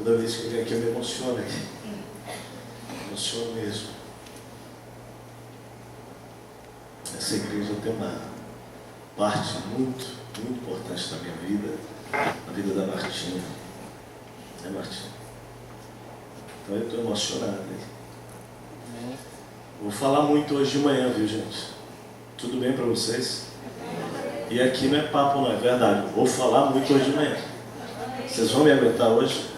Toda vez que eu venho aqui eu me emociono aqui. Me emociono mesmo. Essa igreja tem uma parte muito importante da minha vida, na vida da Martinha. É, Martinha? Então eu estou emocionado aí. Vou falar muito hoje de manhã, viu, gente? Tudo bem para vocês? E aqui não é papo, não, é verdade. Vou falar muito hoje de manhã. Vocês vão me aguentar hoje?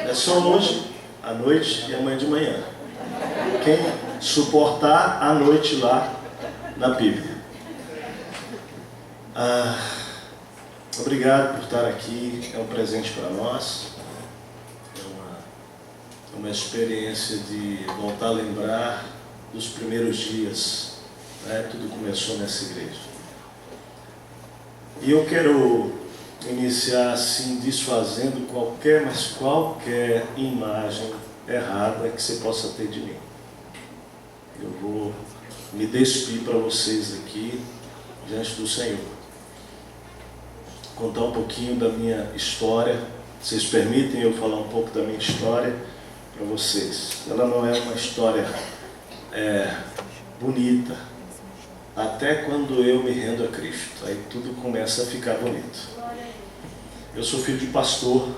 É só hoje, à noite e amanhã de manhã. Quem suportar à noite lá na Bíblia. Obrigado por estar aqui. É um presente para nós. É uma experiência de voltar a lembrar dos primeiros dias. Né? Tudo começou nessa igreja. E eu quero iniciar assim, desfazendo qualquer imagem errada que você possa ter de mim. Eu vou me despir para vocês aqui, diante do Senhor. Contar um pouquinho da minha história. Vocês permitem eu falar um pouco da minha história para vocês? Ela não é uma história bonita, até quando eu me rendo a Cristo. Aí tudo começa a ficar bonito. Eu sou filho de pastor.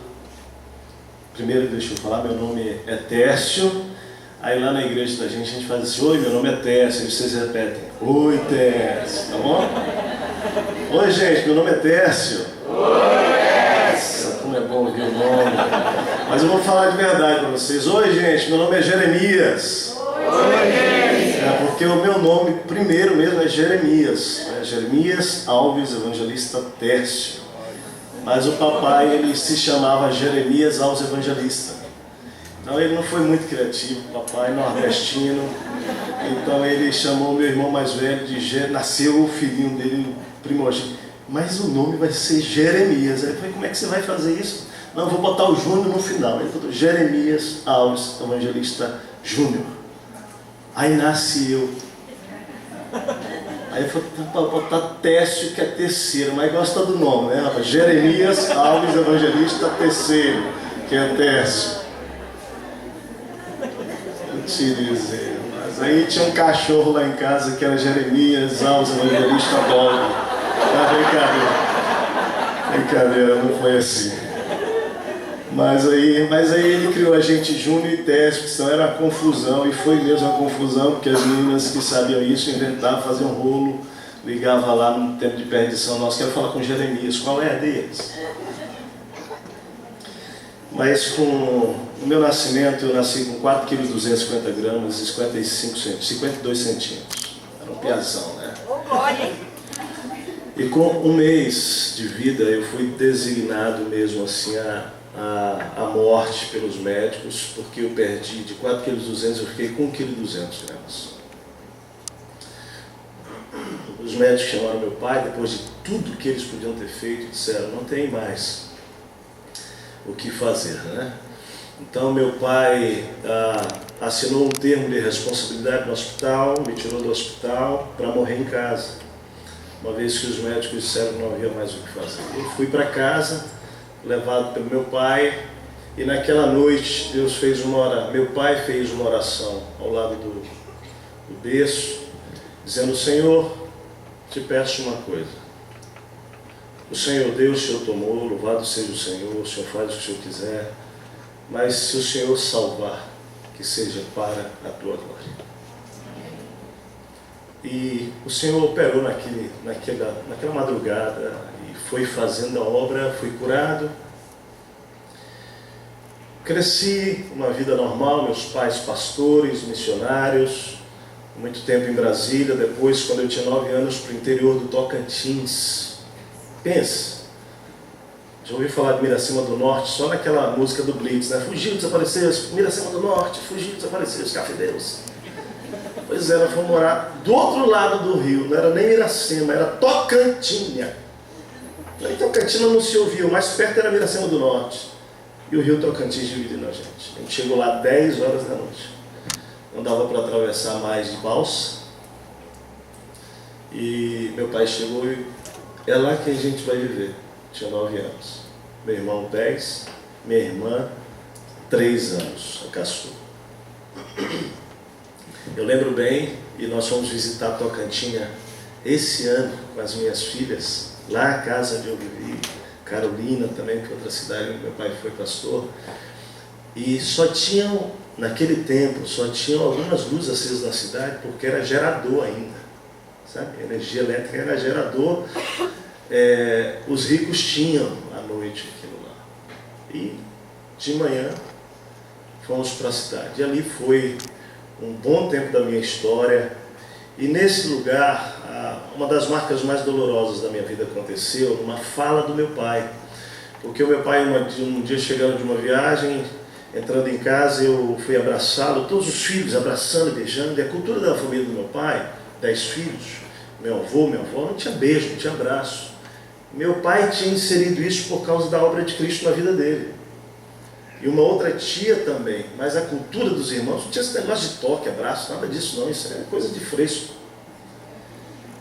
Primeiro, deixa eu falar, meu nome é Tércio. Aí lá na igreja da gente, a gente faz assim: oi, meu nome é Tércio. Aí vocês repetem: oi, Tércio. Tá bom? Oi, gente, meu nome é Tércio. Oi, Tércio. Como é bom ouvir o nome. Mas eu vou falar de verdade para vocês. Oi, gente, meu nome é Jeremias. Oi, Jeremias. É porque o meu nome primeiro mesmo é Jeremias. Jeremias Alves Evangelista Tércio. Mas o papai, ele se chamava Jeremias Alves Evangelista. Então ele não foi muito criativo, papai nordestino. Então ele chamou meu irmão mais velho de nasceu o filhinho dele, primogênito. Mas o nome vai ser Jeremias. Aí eu falei: como é que você vai fazer isso? Não, eu vou botar o Júnior no final. Ele falou: Jeremias Alves Evangelista Júnior. Aí nasci eu. Aí eu falei: para botar Tércio, que é terceiro, mas gosta do nome, né, rapaz? Jeremias Alves Evangelista terceiro, que é Tércio. Eu te dizer, mas aí tinha um cachorro lá em casa que era Jeremias Alves Evangelista Dog. Brincadeira, não foi assim. Mas aí ele criou a gente Júnior e Tércio, que senão era uma confusão, e foi mesmo uma confusão, porque as meninas que sabiam isso inventavam, faziam um rolo, ligavam lá no tempo de perdição: nós quero falar com Jeremias, qual é a deles? Mas com o meu nascimento, eu nasci com 4,250 kg e 52 centímetros. Era um piazão, né? E com um mês de vida eu fui designado mesmo assim a morte pelos médicos, porque eu perdi de 4,2 kg, eu fiquei com 1,2 kg. Os médicos chamaram meu pai, depois de tudo que eles podiam ter feito, disseram: não tem mais o que fazer, né? Então meu pai assinou um termo de responsabilidade no hospital, me tirou do hospital para morrer em casa, uma vez que os médicos disseram que não havia mais o que fazer. Eu fui para casa, levado pelo meu pai, e naquela noite meu pai fez uma oração ao lado do berço, dizendo: Senhor, te peço uma coisa. O Senhor deu, o Senhor tomou, louvado seja o Senhor faz o que o Senhor quiser, mas se o Senhor salvar, que seja para a tua glória. E o Senhor operou naquela madrugada e foi fazendo a obra, fui curado. Cresci uma vida normal, meus pais pastores, missionários, muito tempo em Brasília. Depois, quando eu tinha 9 anos, para o interior do Tocantins. Pensa, já ouvi falar de Miracema do Norte só naquela música do Blitz, né? Fugiu, desapareceu, Miracema do Norte, fugiu, desapareceu, os cafedeiros. Pois é, nós fomos morar do outro lado do rio, não era nem Miracema, era Tocantinha. Aí Tocantina não se ouvia, o mais perto era Miracema do Norte. E o rio Tocantins dividindo a gente. A gente chegou lá 10 horas da noite. Não dava para atravessar mais de balsa. E meu pai chegou e é lá que a gente vai viver. Tinha 9 anos. Meu irmão 10 minha irmã, 3 anos, a caçula. Eu lembro bem, e nós fomos visitar Tocantinha esse ano com as minhas filhas, lá a casa onde eu vivi, Carolina também, que é outra cidade onde meu pai foi pastor, e só tinham, naquele tempo, só tinham algumas luzes acesas na cidade, porque era gerador ainda, sabe? A energia elétrica era gerador, os ricos tinham à noite aquilo lá. E de manhã fomos para a cidade, e ali foi um bom tempo da minha história, e nesse lugar, uma das marcas mais dolorosas da minha vida aconteceu numa fala do meu pai, porque o meu pai, um dia chegando de uma viagem, entrando em casa, eu fui abraçá-lo, todos os filhos abraçando, beijando, e a cultura da família do meu pai, 10 filhos, meu avô, minha avó, não tinha beijo, não tinha abraço. Meu pai tinha inserido isso por causa da obra de Cristo na vida dele. E uma outra tia também, mas a cultura dos irmãos não tinha esse negócio de toque, abraço, nada disso não, isso é coisa de fresco.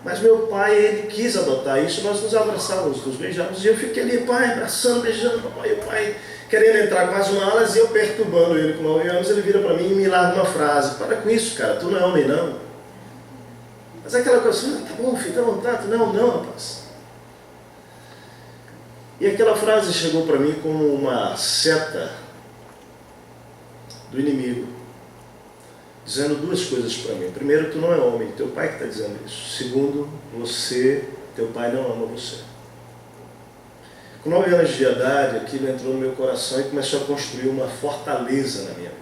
Mas meu pai, ele quis adotar isso, nós nos abraçávamos, nos beijávamos, e eu fiquei ali, pai, abraçando, beijando, papai, e o pai querendo entrar com as malas, e eu perturbando ele com 9 anos, ele vira para mim e me larga uma frase: para com isso, cara, tu não é homem não. Mas aquela coisa assim: tá bom, fica à vontade. Não, rapaz. E aquela frase chegou para mim como uma seta do inimigo, dizendo 2 coisas para mim. Primeiro, tu não é homem, teu pai que está dizendo isso. Segundo, teu pai não ama você. Com 9 anos de idade, aquilo entrou no meu coração e começou a construir uma fortaleza na minha vida.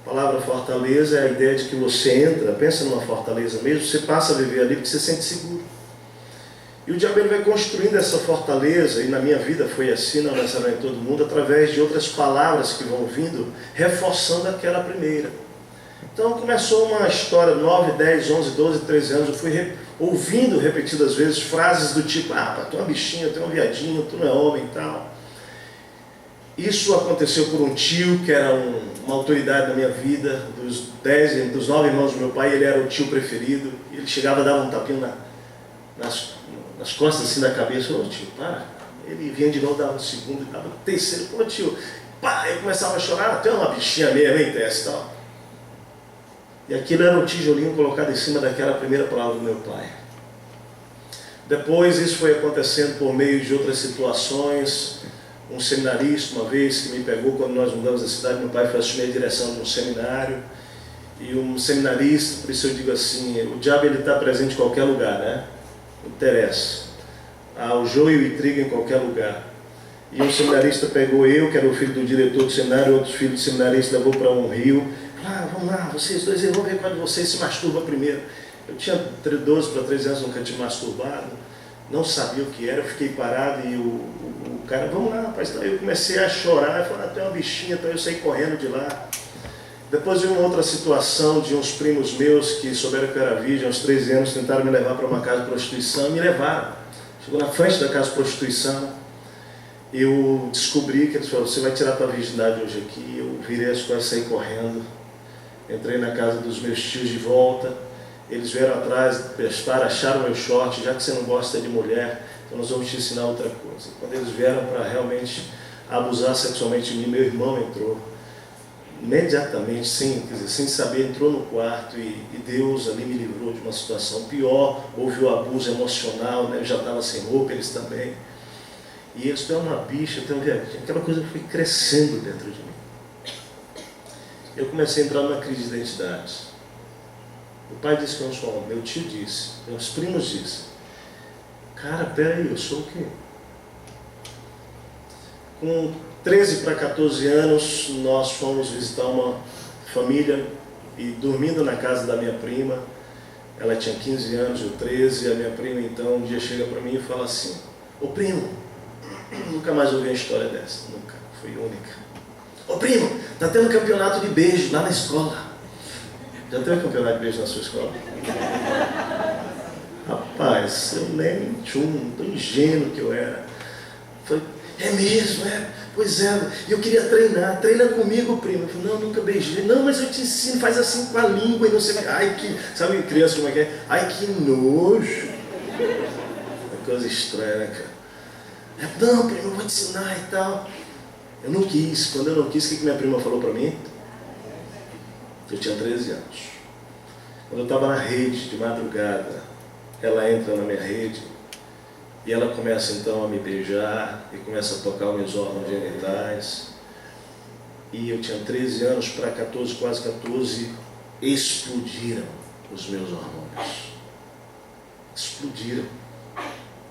A palavra fortaleza é a ideia de que você entra, pensa numa fortaleza mesmo, você passa a viver ali porque você se sente seguro. E o diabo, ele vai construindo essa fortaleza, e na minha vida foi assim, não necessariamente todo mundo, através de outras palavras que vão vindo, reforçando aquela primeira. Então começou uma história, 9, 10, 11, 12, 13 anos, eu fui ouvindo repetidas vezes frases do tipo: tu é uma bichinha, tu é um viadinho, tu não é homem e tal. Isso aconteceu por um tio que era uma autoridade na minha vida, dos 9 irmãos do meu pai, ele era o tio preferido. Ele chegava a dar um tapinho nas costas, assim, na cabeça: ô tio, para. Ele vinha de novo, dava um segundo, dava um terceiro: ô tio, pá. Eu começava a chorar: tu é uma bichinha mesmo, hein, Tess, tal. E aquilo era um tijolinho colocado em cima daquela primeira palavra do meu pai. Depois isso foi acontecendo por meio de outras situações. Um seminarista, uma vez, que me pegou quando nós mudamos da cidade, meu pai foi assumir a direção de um seminário. E um seminarista, por isso eu digo assim, o diabo, ele está presente em qualquer lugar, né? Não interessa. Há o joio e o trigo em qualquer lugar. E um seminarista pegou eu, que era o filho do diretor do seminário, outro filho do seminarista, levou para um rio. Vamos lá, vocês dois, vamos ver qual de vocês se masturba primeiro. Eu tinha 12 para 13 anos, nunca tinha masturbado, não sabia o que era, eu fiquei parado e o cara: vamos lá, rapaz. Então eu comecei a chorar, eu falei: tu é uma bichinha, então eu saí correndo de lá. Depois de uma outra situação de uns primos meus que souberam que eu era virgem, aos 13 anos, tentaram me levar para uma casa de prostituição, me levaram. Chegou na frente da casa de prostituição, eu descobri que eles falaram: você vai tirar tua virgindade hoje aqui. Eu virei as costas e saí correndo. Entrei na casa dos meus tios de volta, eles vieram atrás, prestaram, acharam meu short: já que você não gosta de mulher, então nós vamos te ensinar outra coisa. Quando eles vieram para realmente abusar sexualmente de mim, meu irmão entrou, imediatamente, sem saber, entrou no quarto, e Deus ali me livrou de uma situação pior. Houve o abuso emocional, né? Eu já estava sem roupa, eles também. E eles: tu é uma bicha, tu é um viadinho. Aquela coisa foi crescendo dentro de mim. Eu comecei a entrar numa crise de identidade. O pai disse que eu não sou homem, meu tio disse, meus primos disseram: cara, peraí, eu sou o quê? Com 13 para 14 anos, nós fomos visitar uma família, e dormindo na casa da minha prima, ela tinha 15 anos, eu 13, a minha prima então um dia chega para mim e fala assim: ô primo, nunca mais ouvi uma história dessa, nunca, foi única. Ô primo, tá tendo campeonato de beijo lá na escola. Já teve campeonato de beijo na sua escola? Rapaz, eu nem tão ingênuo que eu era. Falei: é mesmo, é? Pois é, eu queria treinar, treina comigo, primo. Eu falei: não, nunca beijei. Não, mas eu te ensino, faz assim com a língua e não sei o que. Ai, que, sabe criança como é que é? Ai, que nojo. É coisa estranha, né, cara? Não, primo, eu vou te ensinar e tal. Eu não quis. Quando eu não quis, o que minha prima falou para mim? Eu tinha 13 anos. Quando eu estava na rede de madrugada, ela entra na minha rede e ela começa então a me beijar e começa a tocar os meus órgãos genitais. E eu tinha 13 anos para 14, quase 14, explodiram os meus hormônios. Explodiram.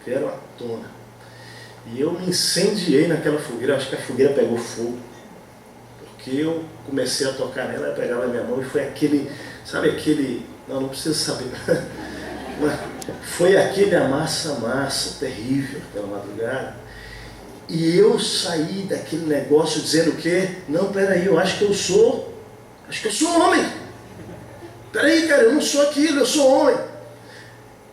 Vieram à tona. E eu me incendiei naquela fogueira, acho que a fogueira pegou fogo. Porque eu comecei a tocar nela, ela pegava a minha mão e foi aquele, sabe aquele, não precisa saber, foi aquele amassa-massa terrível pela madrugada. E eu saí daquele negócio dizendo o quê? Não, peraí, eu acho que eu sou homem. Peraí, cara, eu não sou aquilo, eu sou homem.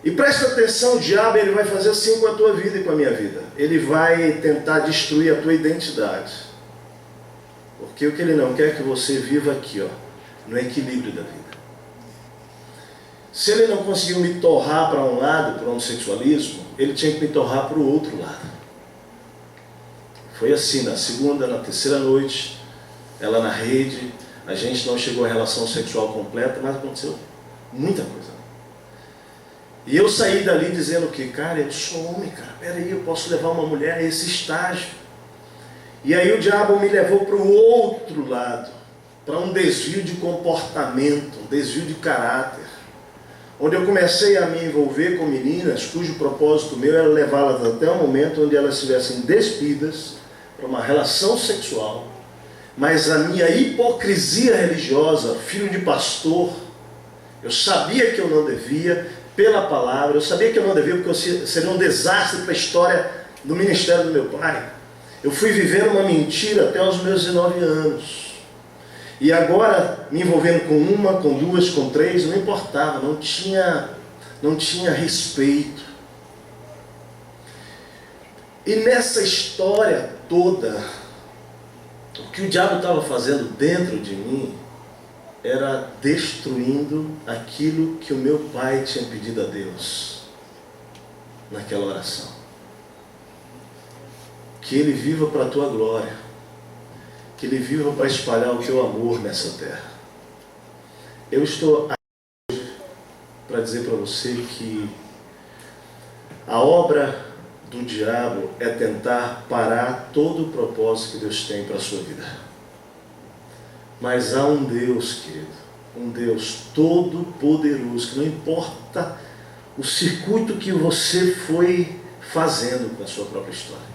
E presta atenção, o diabo ele vai fazer assim com a tua vida e com a minha vida. Ele vai tentar destruir a tua identidade. Porque o que ele não quer é que você viva aqui, ó, no equilíbrio da vida. Se ele não conseguiu me torrar para um lado, para o homossexualismo, ele tinha que me torrar para o outro lado. Foi assim, na segunda, na terceira noite, ela na rede, a gente não chegou à relação sexual completa, mas aconteceu muita coisa. E eu saí dali dizendo que, cara, eu sou homem, cara, peraí, eu posso levar uma mulher a esse estágio. E aí o diabo me levou para o outro lado, para um desvio de comportamento, um desvio de caráter, onde eu comecei a me envolver com meninas cujo propósito meu era levá-las até o momento onde elas estivessem despidas para uma relação sexual, mas a minha hipocrisia religiosa, filho de pastor, eu sabia que eu não devia, pela palavra, eu sabia que eu não devia porque eu seria um desastre para a história do ministério do meu pai. Eu fui vivendo uma mentira até os meus 19 anos. E agora, me envolvendo com uma, com duas, com três, não importava, não tinha respeito. E nessa história toda, o que o diabo estava fazendo dentro de mim era destruindo aquilo que o meu pai tinha pedido a Deus naquela oração. Que ele viva para a tua glória, que ele viva para espalhar o teu amor nessa terra. Eu estou aqui para dizer para você que a obra do diabo é tentar parar todo o propósito que Deus tem para a sua vida. Mas há um Deus, querido, um Deus todo-poderoso, que não importa o circuito que você foi fazendo com a sua própria história.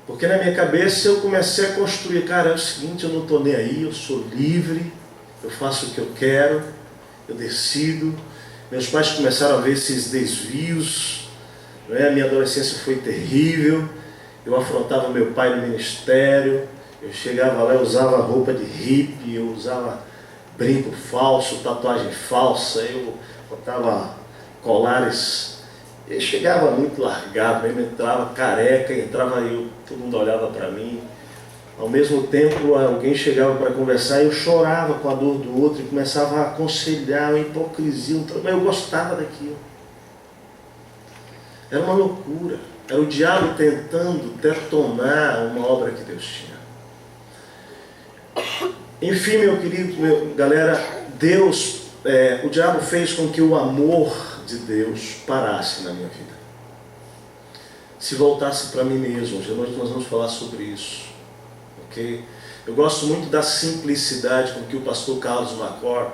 Porque na minha cabeça eu comecei a construir, cara, é o seguinte, eu não estou nem aí, eu sou livre, eu faço o que eu quero, eu decido. Meus pais começaram a ver esses desvios, não é? A minha adolescência foi terrível, eu afrontava meu pai no ministério, eu chegava lá, eu usava roupa de hippie, eu usava brinco falso, tatuagem falsa, eu botava colares. Eu chegava muito largado, mesmo entrava careca, entrava eu, todo mundo olhava para mim. Ao mesmo tempo, alguém chegava para conversar e eu chorava com a dor do outro e começava a aconselhar, uma hipocrisia, mas eu gostava daquilo. Era uma loucura, era o diabo tentando detonar uma obra que Deus tinha. Enfim, meu querido, galera, Deus, o diabo fez com que o amor de Deus parasse na minha vida, se voltasse para mim mesmo. Hoje nós vamos falar sobre isso, ok? Eu gosto muito da simplicidade com que o pastor Carlos Macor,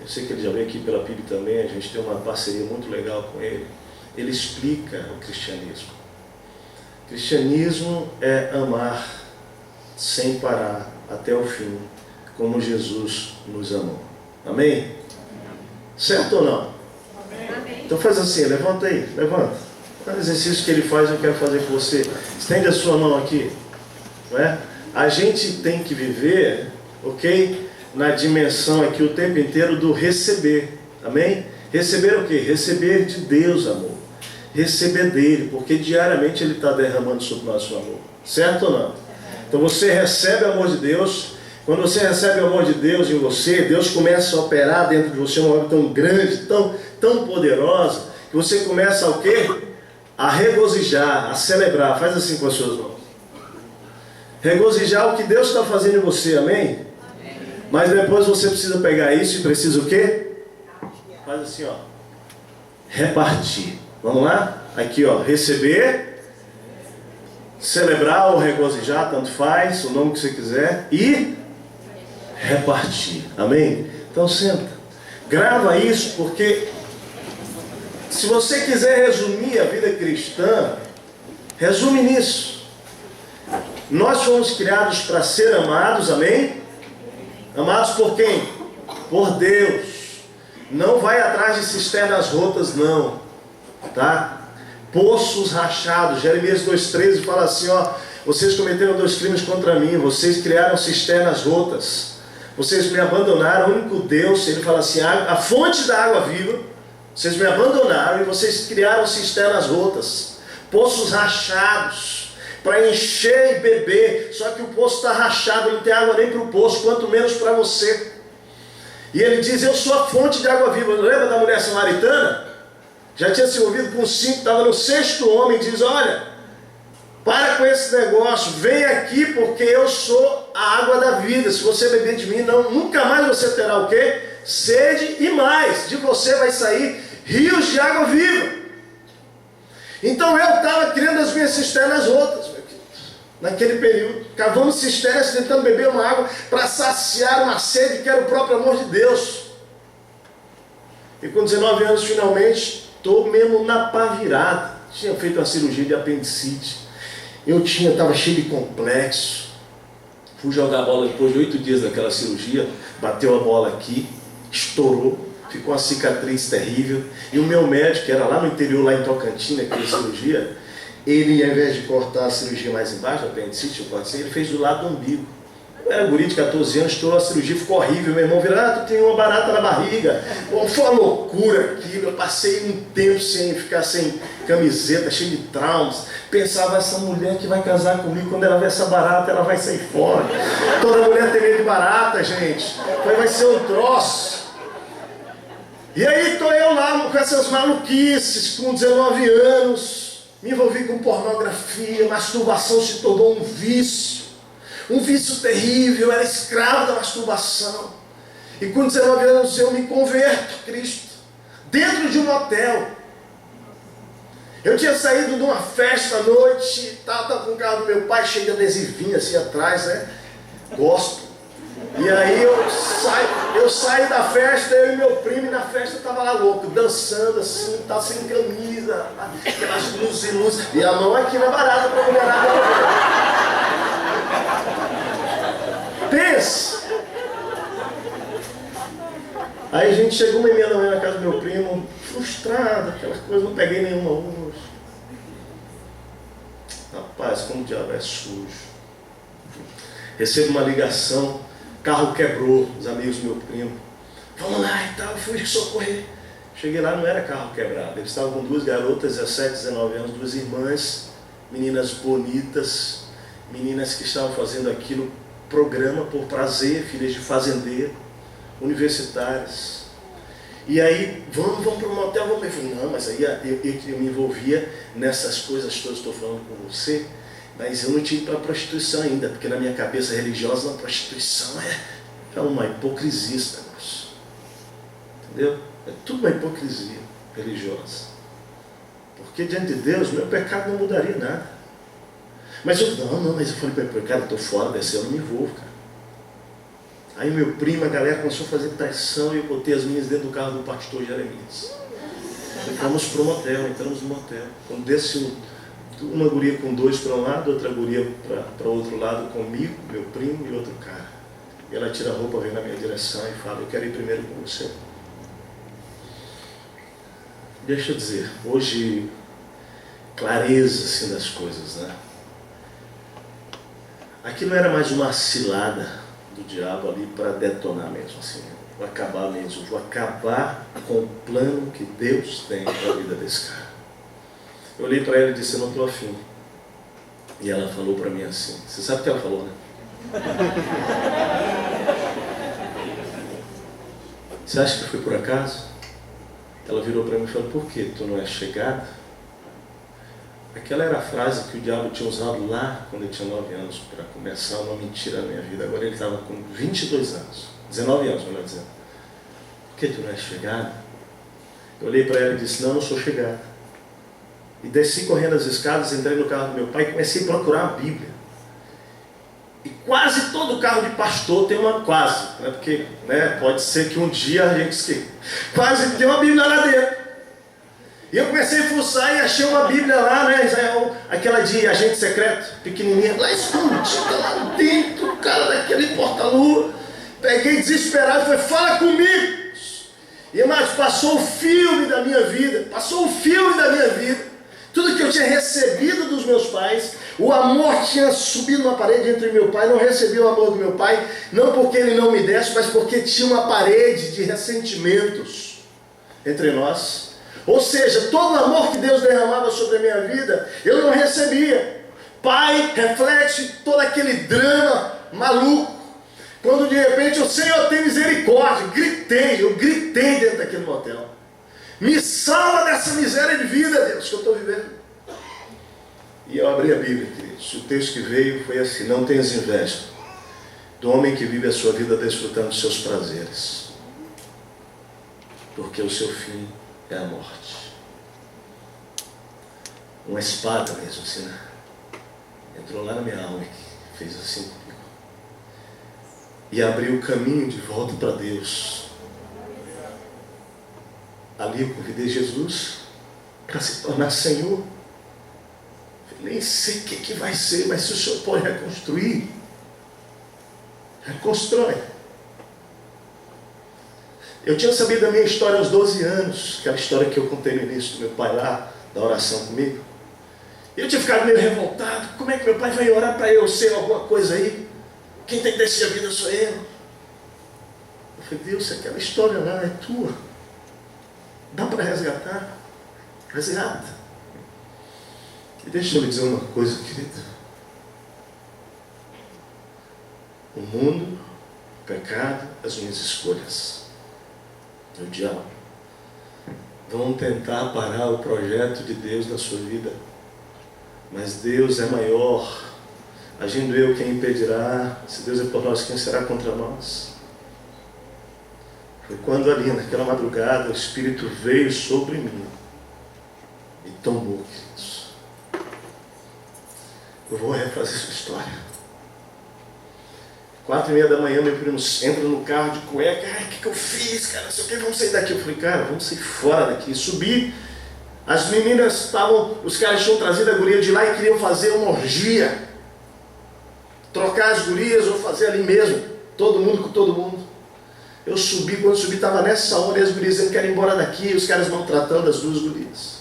eu sei que ele já veio aqui pela PIB também, a gente tem uma parceria muito legal com ele, ele explica o cristianismo. O cristianismo é amar sem parar até o fim, como Jesus nos amou. Amém? Certo ou não? Então faz assim, levanta aí, levanta. Qual exercício que ele faz eu quero fazer com você. Estende a sua mão aqui. Não é? A gente tem que viver, ok? Na dimensão aqui o tempo inteiro do receber. Amém? Receber o quê? Receber de Deus, amor. Receber dele, porque diariamente ele está derramando sobre nós o amor. Certo ou não? Então você recebe o amor de Deus. Quando você recebe o amor de Deus em você, Deus começa a operar dentro de você uma obra tão grande, tão poderosa, que você começa o quê? A regozijar, a celebrar. Faz assim com as suas mãos. Regozijar o que Deus está fazendo em você, amém? Mas depois você precisa pegar isso e precisa o quê? Faz assim, ó. Repartir. Vamos lá? Aqui, ó. Receber, celebrar ou regozijar, tanto faz, o nome que você quiser. E repartir. Amém? Então senta. Grava isso, porque se você quiser resumir a vida cristã, resume nisso. Nós fomos criados para ser amados, amém? Amados por quem? Por Deus. Não vai atrás de cisternas rotas, não. Tá? Poços rachados. Jeremias 2,13 fala assim, ó. Vocês cometeram 2 crimes contra mim. Vocês criaram cisternas rotas. Vocês me abandonaram, o único Deus. Ele fala assim, a fonte da água viva. Vocês me abandonaram e vocês criaram cisternas rotas. Poços rachados. Para encher e beber. Só que o poço está rachado. Não tem água nem para o poço, quanto menos para você. E ele diz, eu sou a fonte de água viva. Lembra da mulher samaritana? Já tinha se envolvido com 5, estava no 6º homem. Diz, olha, para com esse negócio, vem aqui porque eu sou a água da vida. Se você beber de mim, nunca mais você terá o quê? Sede, e mais, de você vai sair rios de água viva. Então eu estava criando as minhas cisternas rotas, naquele período, cavando cisternas, tentando beber uma água para saciar uma sede que era o próprio amor de Deus. E com 19 anos, finalmente, estou mesmo na pá virada. Tinha feito uma cirurgia de apendicite. Eu estava cheio de complexo. Fui jogar bola depois de 8 dias daquela cirurgia. Bateu a bola aqui, estourou, ficou uma cicatriz terrível. E o meu médico, que era lá no interior, lá em Tocantins, naquela cirurgia, ele, ao invés de cortar a cirurgia mais embaixo, a apendicite, ele fez do lado do umbigo. Eu era guri de 14 anos, estourou a cirurgia, ficou horrível. Meu irmão virou, tu tem uma barata na barriga. Bom, foi uma loucura aquilo. Eu passei um tempo sem ficar sem camiseta, cheio de traumas. Pensava, essa mulher que vai casar comigo, quando ela ver essa barata, ela vai sair fora. Toda mulher tem medo de barata, gente. Então vai ser um troço. E aí estou eu lá com essas maluquices, com 19 anos. Me envolvi com pornografia, masturbação se tornou um vício terrível, eu era escravo da masturbação. E com 19 anos eu me converto a Cristo, dentro de um hotel. Eu tinha saído de uma festa à noite, estava com o carro do meu pai cheio de adesivinho assim atrás, né? Gosto. E aí eu saí da festa, eu e meu primo, e na festa estava lá louco, dançando assim, tá sem camisa, aquelas luzes e luzes, e a mão aqui na barata para a mulherada. Pensa! Aí a gente chegou 1h30 da manhã na casa do meu primo, frustrado, aquelas coisas, não peguei nenhuma hoje. Rapaz, como o diabo é sujo. Recebo uma ligação, carro quebrou, os amigos do meu primo. Vamos lá e tal, eu fui socorrer. Cheguei lá, não era carro quebrado. Eles estavam com 2 garotas, 17, 19 anos, 2 irmãs, meninas bonitas, meninas que estavam fazendo aquilo, programa por prazer, filhas de fazendeiro, universitárias. E aí, vamos para um motel, vamos. Eu falei, não, mas aí eu me envolvia nessas coisas todas, estou falando com você, mas eu não tinha ido para a prostituição ainda, porque na minha cabeça religiosa, a prostituição é uma hipocrisia esse negócio. Entendeu? É tudo uma hipocrisia religiosa. Porque diante de Deus, meu pecado não mudaria nada. Mas eu falei para ele, cara, eu estou fora dessa, eu não me envolvo, cara. Aí meu primo, a galera começou a fazer traição e eu botei as minhas dentro do carro do pastor Jeremias. E fomos para o motel, entramos no motel. Quando desce uma guria com 2 para um lado, outra guria para o outro lado comigo, meu primo e outro cara. E ela tira a roupa, vem na minha direção e fala, eu quero ir primeiro com você. Deixa eu dizer, hoje, clareza assim das coisas, né? Aquilo era mais uma cilada do diabo ali para detonar mesmo, assim, vou acabar mesmo, vou acabar com o plano que Deus tem para a vida desse cara. Eu olhei para ela e disse, eu não estou afim. E ela falou para mim assim, você sabe o que ela falou, né? Você acha que foi por acaso? Ela virou para mim e falou, por quê? Tu não és chegada? Aquela era a frase que o diabo tinha usado lá quando eu tinha 9 anos, para começar uma mentira na minha vida. Agora ele estava com 22 anos, 19 anos, melhor dizendo. Por que tu não és chegado? Eu olhei para ela e disse, não, não sou chegado. E desci correndo as escadas, entrei no carro do meu pai e comecei a procurar a Bíblia. E quase todo carro de pastor tem uma, quase, né? Porque pode ser que um dia a gente esqueça. Quase tem uma Bíblia lá dentro. E eu comecei a fuçar e achei uma Bíblia lá, aquela de agente secreto, pequenininha, lá escondida, lá dentro, cara, daquele porta-lua. Peguei desesperado e falei, fala comigo. E, irmãos, passou o filme da minha vida, tudo que eu tinha recebido dos meus pais, o amor tinha subido na parede entre meu pai, não recebi o amor do meu pai, não porque ele não me desse, mas porque tinha uma parede de ressentimentos entre nós. Ou seja, todo o amor que Deus derramava sobre a minha vida, eu não recebia. Pai, reflete todo aquele drama maluco. Quando de repente o Senhor tem misericórdia, eu gritei dentro daquele motel. Me salva dessa miséria de vida, Deus, que eu estou vivendo. E eu abri a Bíblia, queridos. O texto que veio foi assim, não tenhas inveja do homem que vive a sua vida desfrutando dos seus prazeres, porque o seu fim é a morte. Uma espada mesmo, assim, né? Entrou lá na minha alma e fez assim comigo. E abriu o caminho de volta para Deus. Ali eu convidei Jesus para se tornar Senhor. Eu nem sei o que vai ser, mas se o Senhor pode reconstruir, reconstrói. Eu tinha sabido da minha história aos 12 anos, aquela história que eu contei no início do meu pai lá, da oração comigo. Eu tinha ficado meio revoltado. Como é que meu pai vai orar para eu ser alguma coisa aí? Quem tem que decidir a vida sou eu. Eu falei, Deus, aquela história lá é tua. Dá para resgatar? Resgata. E deixa eu lhe dizer uma coisa, querido. O mundo, o pecado, as minhas escolhas, o diabo, vão tentar parar o projeto de Deus na sua vida. Mas Deus é maior. Agindo eu, quem impedirá? Se Deus é por nós, quem será contra nós? Foi quando ali, naquela madrugada, o Espírito veio sobre mim e tomou, queridos. Eu vou refazer essa história. 4:30 da manhã, meu primo entra no carro de cueca. O que eu fiz, cara? Não sei o que, vamos sair daqui. Eu falei, cara, vamos sair fora daqui. Subi. As meninas estavam, os caras tinham trazido a guria de lá e queriam fazer uma orgia. Trocar as gurias ou fazer ali mesmo. Todo mundo com todo mundo. Eu subi, quando subi estava nessa hora e as gurias dizendo que querem ir embora daqui. E os caras maltratando as duas gurias.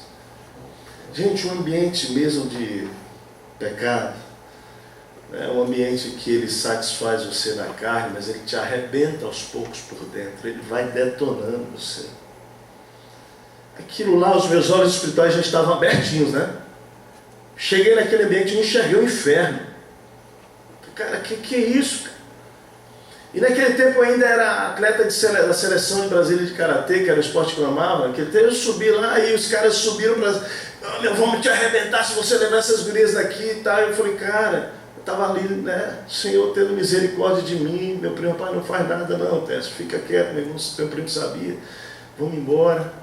Gente, um ambiente mesmo de pecado. É um ambiente que ele satisfaz você na carne, mas ele te arrebenta aos poucos por dentro. Ele vai detonando você. Aquilo lá, os meus olhos espirituais já estavam abertinhos, né? Cheguei naquele ambiente e enxerguei o inferno. Cara, que é isso, cara? E naquele tempo eu ainda era atleta da seleção de Brasília de Karatê, que era o esporte que eu amava. Naquele tempo eu subi lá e os caras subiram para... vamos te arrebentar se você levar essas gurias daqui e tal. Eu falei, cara, eu estava ali, né? O Senhor tendo misericórdia de mim. Meu primo, pai, não faz nada não, Tess, fica quieto, meu primo sabia. Vamos embora.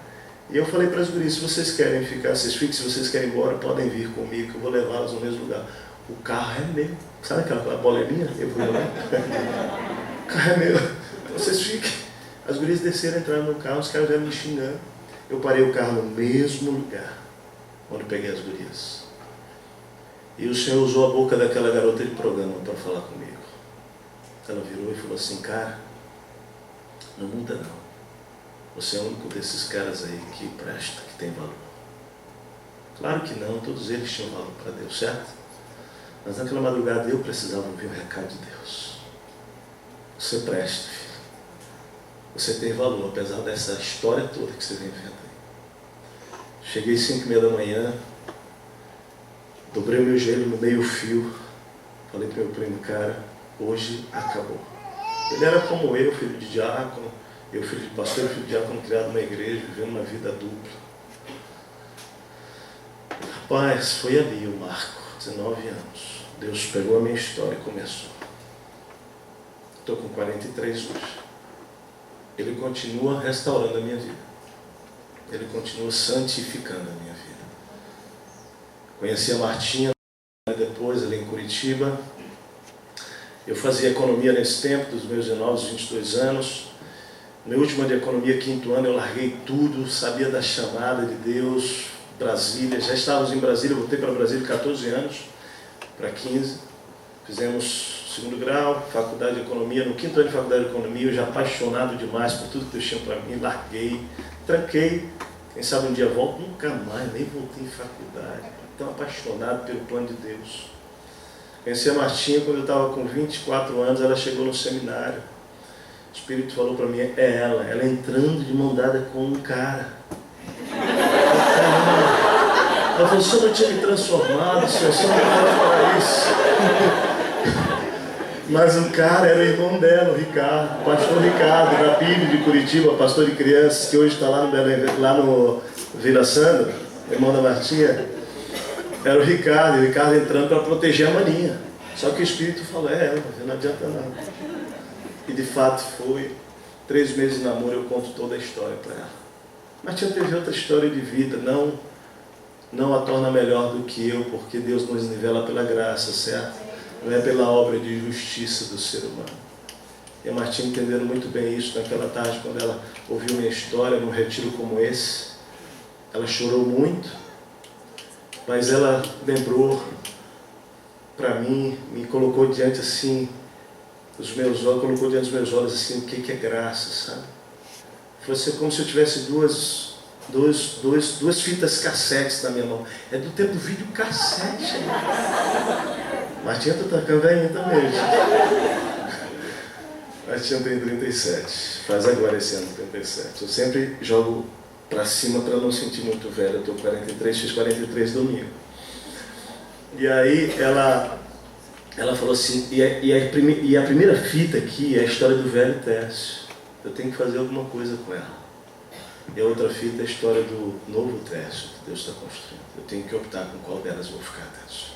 E eu falei para as gurias, se vocês querem ficar, vocês fiquem, se vocês querem ir embora, podem vir comigo, que eu vou levá-las no mesmo lugar. O carro é meu. Sabe aquela bola é minha? Eu vou lá. O carro é meu. Então vocês fiquem. As gurias desceram, entraram no carro, os caras vieram me xingando. Eu parei o carro no mesmo lugar onde peguei as gurias. E o Senhor usou a boca daquela garota de programa para falar comigo. Ela virou e falou assim, cara, não muda não. Você é o único desses caras aí que presta, que tem valor. Claro que não, todos eles tinham valor para Deus, certo? Mas naquela madrugada eu precisava ouvir o recado de Deus. Você presta, filho. Você tem valor, apesar dessa história toda que você vem vendo aí. Cheguei 5:30 da manhã, dobrei o meu joelho no meio fio, falei para o meu primo, cara, hoje acabou. Ele era como eu, filho de diácono, eu, filho de pastor, filho de diácono, criado numa igreja, vivendo uma vida dupla. Rapaz, foi ali o marco, 19 anos. Deus pegou a minha história e começou. Estou com 43 hoje. Ele continua restaurando a minha vida. Ele continua santificando a minha vida. Conheci a Martinha depois, ali em Curitiba. Eu fazia economia nesse tempo, dos meus 19 aos 22 anos. No meu último ano de economia, 5º ano, eu larguei tudo, sabia da chamada de Deus, Brasília. Já estávamos em Brasília, voltei para Brasília 14 anos, para 15. Fizemos 2º grau, faculdade de economia. No 5º ano de faculdade de economia, eu já apaixonado demais por tudo que Deus tinha para mim, larguei, tranquei. Quem sabe um dia volto, nunca mais, nem voltei em faculdade. Tão apaixonado pelo plano de Deus. Conheci a Martinha quando eu estava com 24 anos, ela chegou no seminário. O Espírito falou para mim, é ela entrando de mão dada com um cara. Ela falou, o senhor não tinha me transformado, o senhor só não pode falar isso. Mas o cara era o irmão dela, o Ricardo, o pastor Ricardo, da PIB de Curitiba, pastor de crianças, que hoje está lá no Vila Sandra, irmão da Martinha. Era o Ricardo entrando para proteger a maninha. Só que o Espírito falou, é ela, não adianta nada. E de fato foi. 3 meses de namoro, eu conto toda a história para ela. Martinha teve outra história de vida, não a torna melhor do que eu, porque Deus nos nivela pela graça, certo? Não é pela obra de justiça do ser humano. E a Martinha entendendo muito bem isso naquela tarde, quando ela ouviu minha história num retiro como esse. Ela chorou muito, mas ela lembrou para mim, me colocou diante assim, dos meus olhos, colocou diante dos meus olhos assim, o que é graça, sabe? Foi como se eu tivesse duas fitas cassetes na minha mão. É do tempo do vídeo cassete. Martinha tá tocando velhinha também, gente. Martinha tem 37, faz agora esse ano 37. Eu sempre jogo para cima para não sentir muito velho. Eu tô 43, fiz 43 domingo. E aí ela falou assim, e a primeira fita aqui é a história do Velho Tércio. Eu tenho que fazer alguma coisa com ela. E a outra fita é a história do Novo Tércio que Deus está construindo. Eu tenho que optar com qual delas vou ficar, Tércio.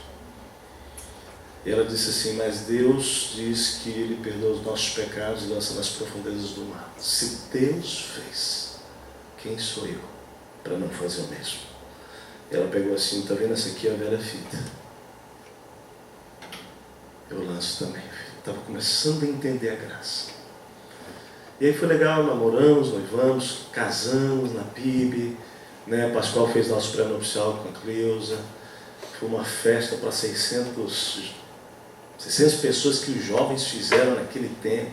E ela disse assim, mas Deus diz que Ele perdoa os nossos pecados e lança nas profundezas do mar. Se Deus fez, quem sou eu para não fazer o mesmo? E ela pegou assim, está vendo essa aqui é a velha fita? Eu lanço também. Estava começando a entender a graça. E aí foi legal, namoramos, noivamos, casamos na PIB, né? Pascoal fez nosso pré-nupcial com a Cleusa. Foi uma festa para 600 pessoas que os jovens fizeram naquele tempo.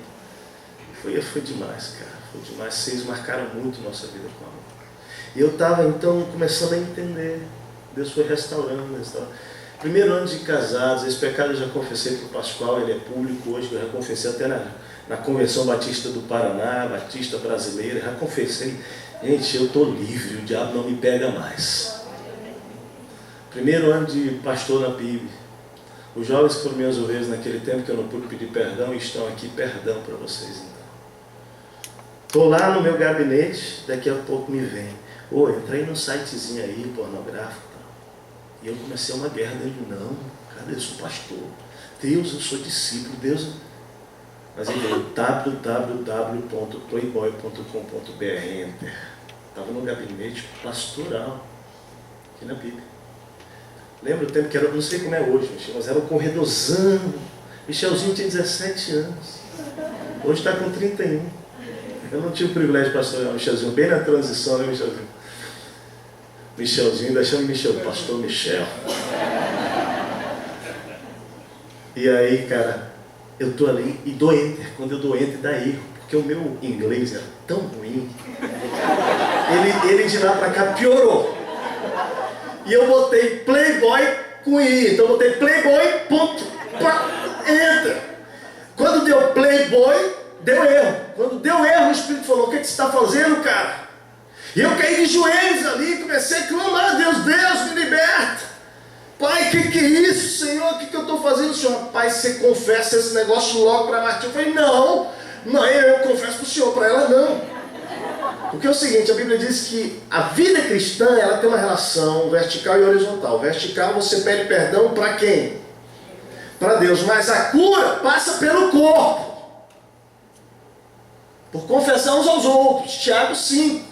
Foi demais, cara. Foi demais. Vocês marcaram muito nossa vida com amor. E eu estava então começando a entender. Deus foi restaurando. Primeiro ano de casados, esse pecado eu já confessei para o Pascoal, ele é público hoje, eu já confessei até na Convenção Batista do Paraná, Batista Brasileira, já confessei. Gente, eu estou livre, o diabo não me pega mais. Primeiro ano de pastor na PIB. Os jovens que foram minhas ovelhas naquele tempo que eu não pude pedir perdão, estão aqui, perdão para vocês então. Estou lá no meu gabinete, daqui a pouco me vem. Entrei num sitezinho aí, pornográfico. E eu comecei uma guerra dele, não, cara, eu sou pastor. Deus, eu sou discípulo, Deus. Mas ele veio www.playboy.com.br, enter. Estava no gabinete pastoral, aqui na Bíblia. Lembra o tempo que era, não sei como é hoje, mas era um corredorzão. Michelzinho tinha 17 anos. Hoje está com 31. Eu não tive o privilégio de pastorear o Michelzinho, bem na transição, né, Michelzinho? Michelzinho, deixando Michel, pastor Michel. E aí, cara, eu tô ali e dou enter. Quando eu dou enter, dá erro, porque o meu inglês era tão ruim. Ele de lá pra cá piorou. E eu botei Playboy com I. Então eu botei Playboy.enter. Quando deu Playboy, deu erro. Quando deu erro, o Espírito falou, o que você está fazendo, cara? E eu caí de joelhos ali, comecei a clamar, Deus me liberta. Pai, que é isso, Senhor? O que eu estou fazendo, Senhor? Pai, você confessa esse negócio logo para a Martinha. Eu falei, não, eu confesso para o Senhor, para ela não. Porque é o seguinte, a Bíblia diz que a vida cristã, ela tem uma relação vertical e horizontal. Vertical, você pede perdão para quem? Para Deus. Mas a cura passa pelo corpo. Por confessar uns aos outros. Tiago 5.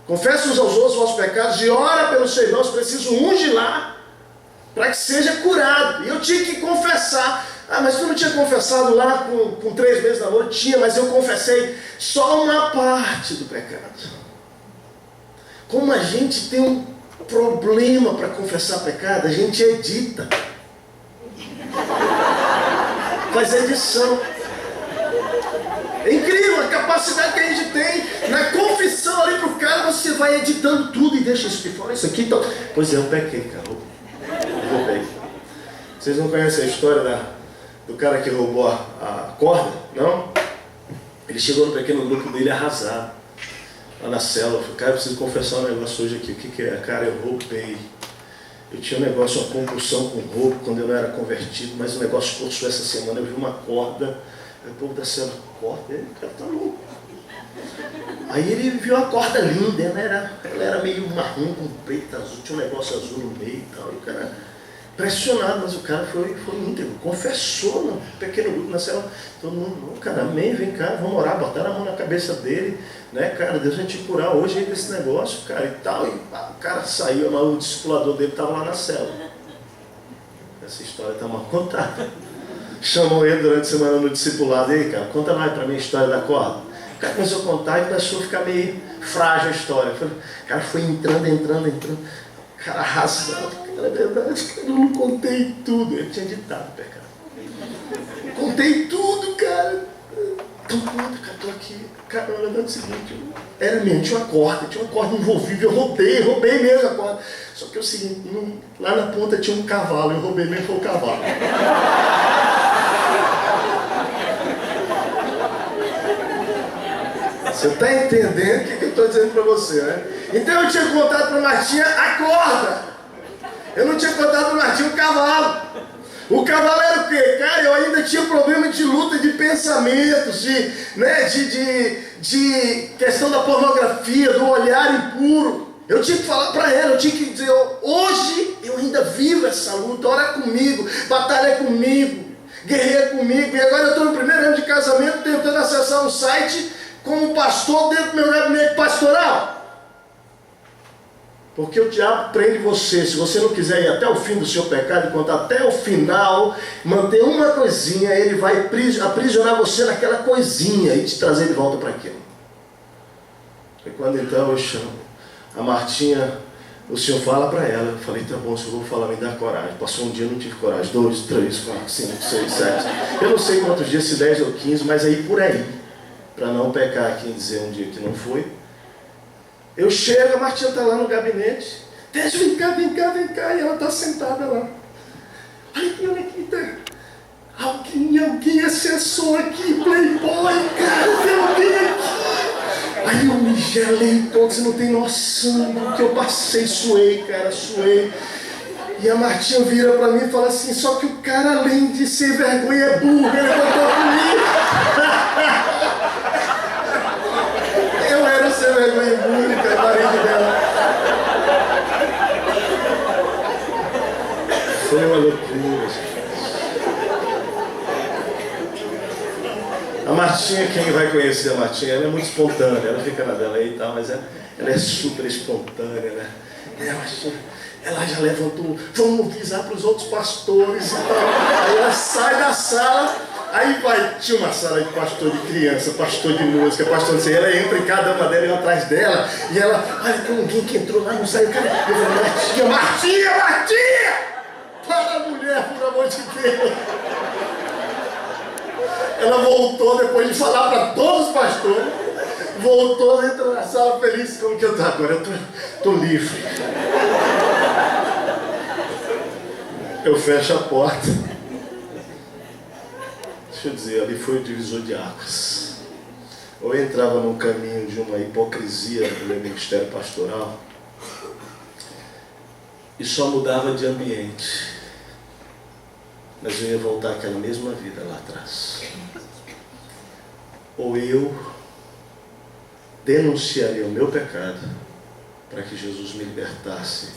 Confessa uns aos outros os vossos pecados e ora pelos seus irmãos, preciso ungir lá, para que seja curado. E eu tinha que confessar. Ah, mas tu não tinha confessado lá com 3 meses de namoro? Tinha, mas eu confessei só uma parte do pecado. Como a gente tem um problema para confessar pecado, a gente edita. Faz edição. É incrível a capacidade que a gente tem na confissão ali pro cara, você vai editando tudo e deixa isso de fora. Isso aqui, então. Pois é, eu pequei, cara. Eu roubei. Vocês não conhecem a história do cara que roubou a corda? Não? Ele chegou no pequeno grupo dele arrasado, lá na célula. Falei, cara, eu preciso confessar um negócio hoje aqui. O que é? Cara, eu roubei. Eu tinha um negócio, uma compulsão com roubo quando eu não era convertido, mas o negócio começou essa semana. Eu vi uma corda. Aí o povo da célula, corda? Ele, cara, tá louco. Aí ele viu uma corda linda, ela era meio marrom com preto, azul, tinha um negócio azul no meio e tal. E o cara, impressionado, mas o cara foi íntegro, confessou no pequeno grupo na célula. Todo mundo, cara, amém, vem cá, vamos orar, botaram a mão na cabeça dele, né, cara, Deus vai te curar hoje aí desse negócio, cara, e tal. E o cara saiu, mas o discipulador dele estava lá na célula. Essa história está mal contada. Chamou ele durante a semana no discipulado, e aí, cara, conta mais para mim a história da corda. O cara começou a contar e começou a ficar meio frágil a história. O cara foi entrando. O cara arrasado. Cara, é verdade, cara, eu não contei tudo. Ele tinha ditado o pecado. Contei tudo, cara. Então conta, cara, tô aqui. Cara, na verdade é o seguinte, era mesmo, tinha uma corda envolvida, eu roubei mesmo a corda. Só que é o seguinte, lá na ponta tinha um cavalo, eu roubei mesmo, foi o cavalo. Você está entendendo o que eu estou dizendo para você, né? Então eu tinha contado para Martinha a corda. Eu não tinha contado para Martinha o cavalo. O cavalo era o quê? Cara, eu ainda tinha problema de luta de pensamentos, de questão da pornografia, do olhar impuro. Eu tinha que falar para ela, eu tinha que dizer, hoje eu ainda vivo essa luta, ora comigo, batalha comigo, guerreia comigo. E agora eu estou no primeiro ano de casamento tentando acessar um site como pastor dentro do meu gabinete pastoral. Porque o diabo prende você. Se você não quiser ir até o fim do seu pecado e contar até o final, manter uma coisinha, ele vai aprisionar você naquela coisinha e te trazer de volta para aquilo. E quando então eu chamo a Martinha, o senhor fala para ela. Eu falei, tá bom, senhor, vou falar, me dá coragem. Passou um dia, eu não tive coragem. 2, 3, 4, 5, 6, 7. Eu não sei quantos dias, se 10 ou 15, mas aí por aí. Para não pecar aqui em dizer um dia que não foi. Eu chego, a Martinha está lá no gabinete. Tess, vem cá. E ela está sentada lá. Olha aqui, tá. Alguém acessou aqui, Playboy, cara, tem alguém aqui. Aí eu me gelei todo, você não tem noção do que eu passei, suei. E a Martinha vira para mim e fala assim, só que o cara, além de ser vergonha, é burro, ele botou comigo. Eu era o ser vergonha burro, cara, marido dela. Foi uma loucura, gente. A Martinha, quem vai conhecer a Martinha, ela é muito espontânea, ela fica na dela aí e tal, mas ela é super espontânea, né? E a Martinha, ela já levantou, vamos avisar para os outros pastores e tal. Aí ela sai da sala, aí tinha uma sala de pastor de criança, pastor de música, pastor de... Ela entra em cada uma dela, eu atrás dela, e ela, olha, tem alguém que entrou lá, não saiu, cara. Eu falei, Martinha! Para a mulher, por amor de Deus! Ela voltou depois de falar para todos os pastores, voltou, entrou na sala feliz, como que eu estou agora? Eu estou livre. Eu fecho a porta. Deixa eu dizer, ali foi o divisor de águas. Ou eu entrava num caminho de uma hipocrisia do meu ministério pastoral e só mudava de ambiente, mas eu ia voltar àquela mesma vida lá atrás. Ou eu denunciaria o meu pecado para que Jesus me libertasse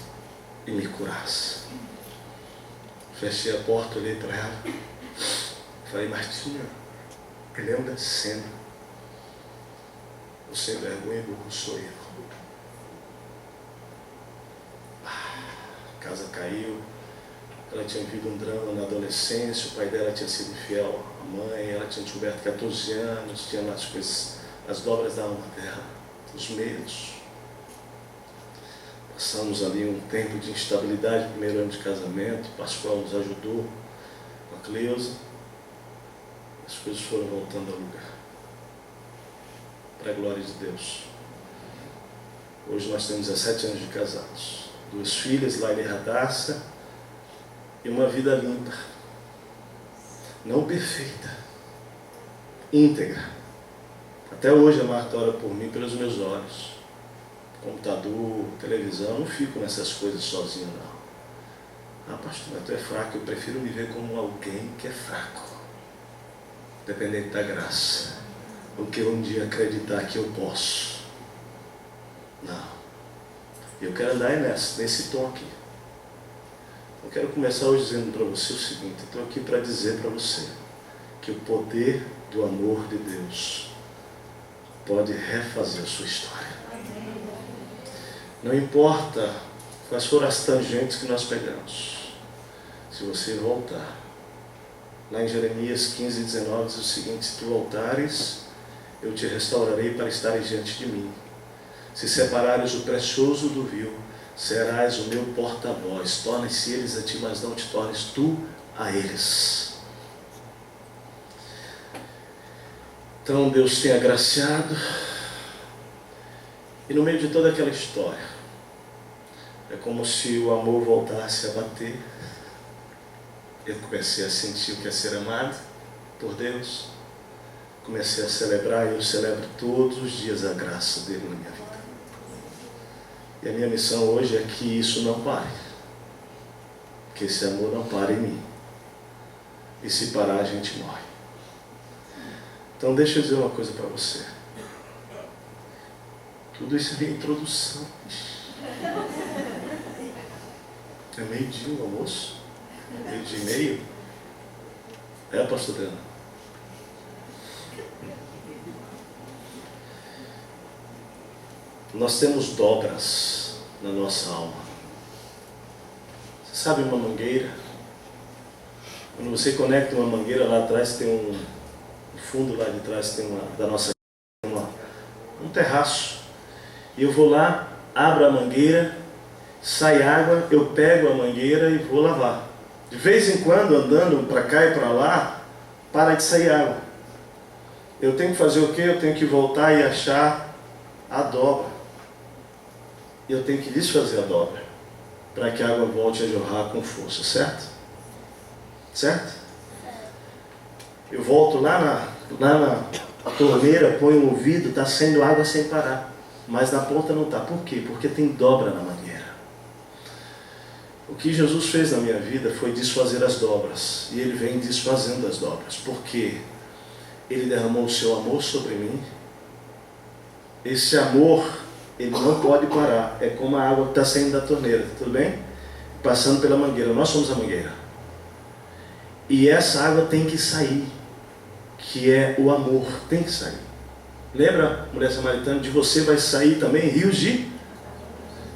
e me curasse. Fechei a porta, olhei para ela, falei: Martinha, lembra de cena, o sem vergonha e burro sou eu. A casa caiu, ela tinha vivido um drama na adolescência, o pai dela tinha sido infiel à mãe, ela tinha descoberto 14 anos, tinha as coisas, as dobras da alma dela, os medos. Passamos ali um tempo de instabilidade, primeiro ano de casamento, o Pascoal nos ajudou com a Cleusa, as coisas foram voltando ao lugar, para a glória de Deus. Hoje nós temos 17 anos de casados, 2 filhas, Laila e Radassa, e uma vida limpa, não perfeita, íntegra. Até hoje a Marta ora por mim pelos meus olhos. Computador, televisão, eu não fico nessas coisas sozinho, não. Ah, pastor, mas tu é fraco, eu prefiro me ver como alguém que é fraco, dependente da graça, do que um dia acreditar que eu posso. Não. Eu quero andar nesse tom aqui. Eu quero começar hoje dizendo para você o seguinte: eu estou aqui para dizer para você que o poder do amor de Deus pode refazer a sua história. Não importa quais foram as tangentes que nós pegamos, se você voltar. Lá em Jeremias 15:19 diz o seguinte: se tu voltares, eu te restaurarei para estares diante de mim. Se separares o precioso do vil, serás o meu porta-voz. Tornem-se eles a ti, mas não te tornes tu a eles. Então Deus tem agraciado, e no meio de toda aquela história, é como se o amor voltasse a bater. Eu comecei a sentir o que é ser amado por Deus. Comecei a celebrar, e eu celebro todos os dias a graça dele na minha vida. E a minha missão hoje é que isso não pare. Que esse amor não pare em mim. E se parar, a gente morre. Então deixa eu dizer uma coisa para você. Tudo isso é minha introdução. É meio-dia o almoço? Meio-dia e meio? É, pastor Adriano? Nós temos dobras na nossa alma. Você sabe uma mangueira? Quando você conecta uma mangueira, lá atrás tem no fundo lá de trás tem um terraço. E eu vou lá, abro a mangueira, sai água, eu pego a mangueira e vou lavar. De vez em quando, andando para cá e para lá, para de sair água. Eu tenho que fazer o quê? Eu tenho que voltar e achar a dobra. Eu tenho que desfazer a dobra, para que a água volte a jorrar com força, certo? Certo? Eu volto lá na torneira, ponho o ouvido, está saindo água sem parar. Mas na ponta não está. Por quê? Porque tem dobra na mangueira. O que Jesus fez na minha vida foi desfazer as dobras. E Ele vem desfazendo as dobras. Porque Ele derramou o seu amor sobre mim. Esse amor, ele não pode parar. É como a água que está saindo da torneira, tudo bem? Passando pela mangueira. Nós somos a mangueira. E essa água tem que sair. Que é o amor. Tem que sair. Lembra, mulher samaritana, de você vai sair também rios de...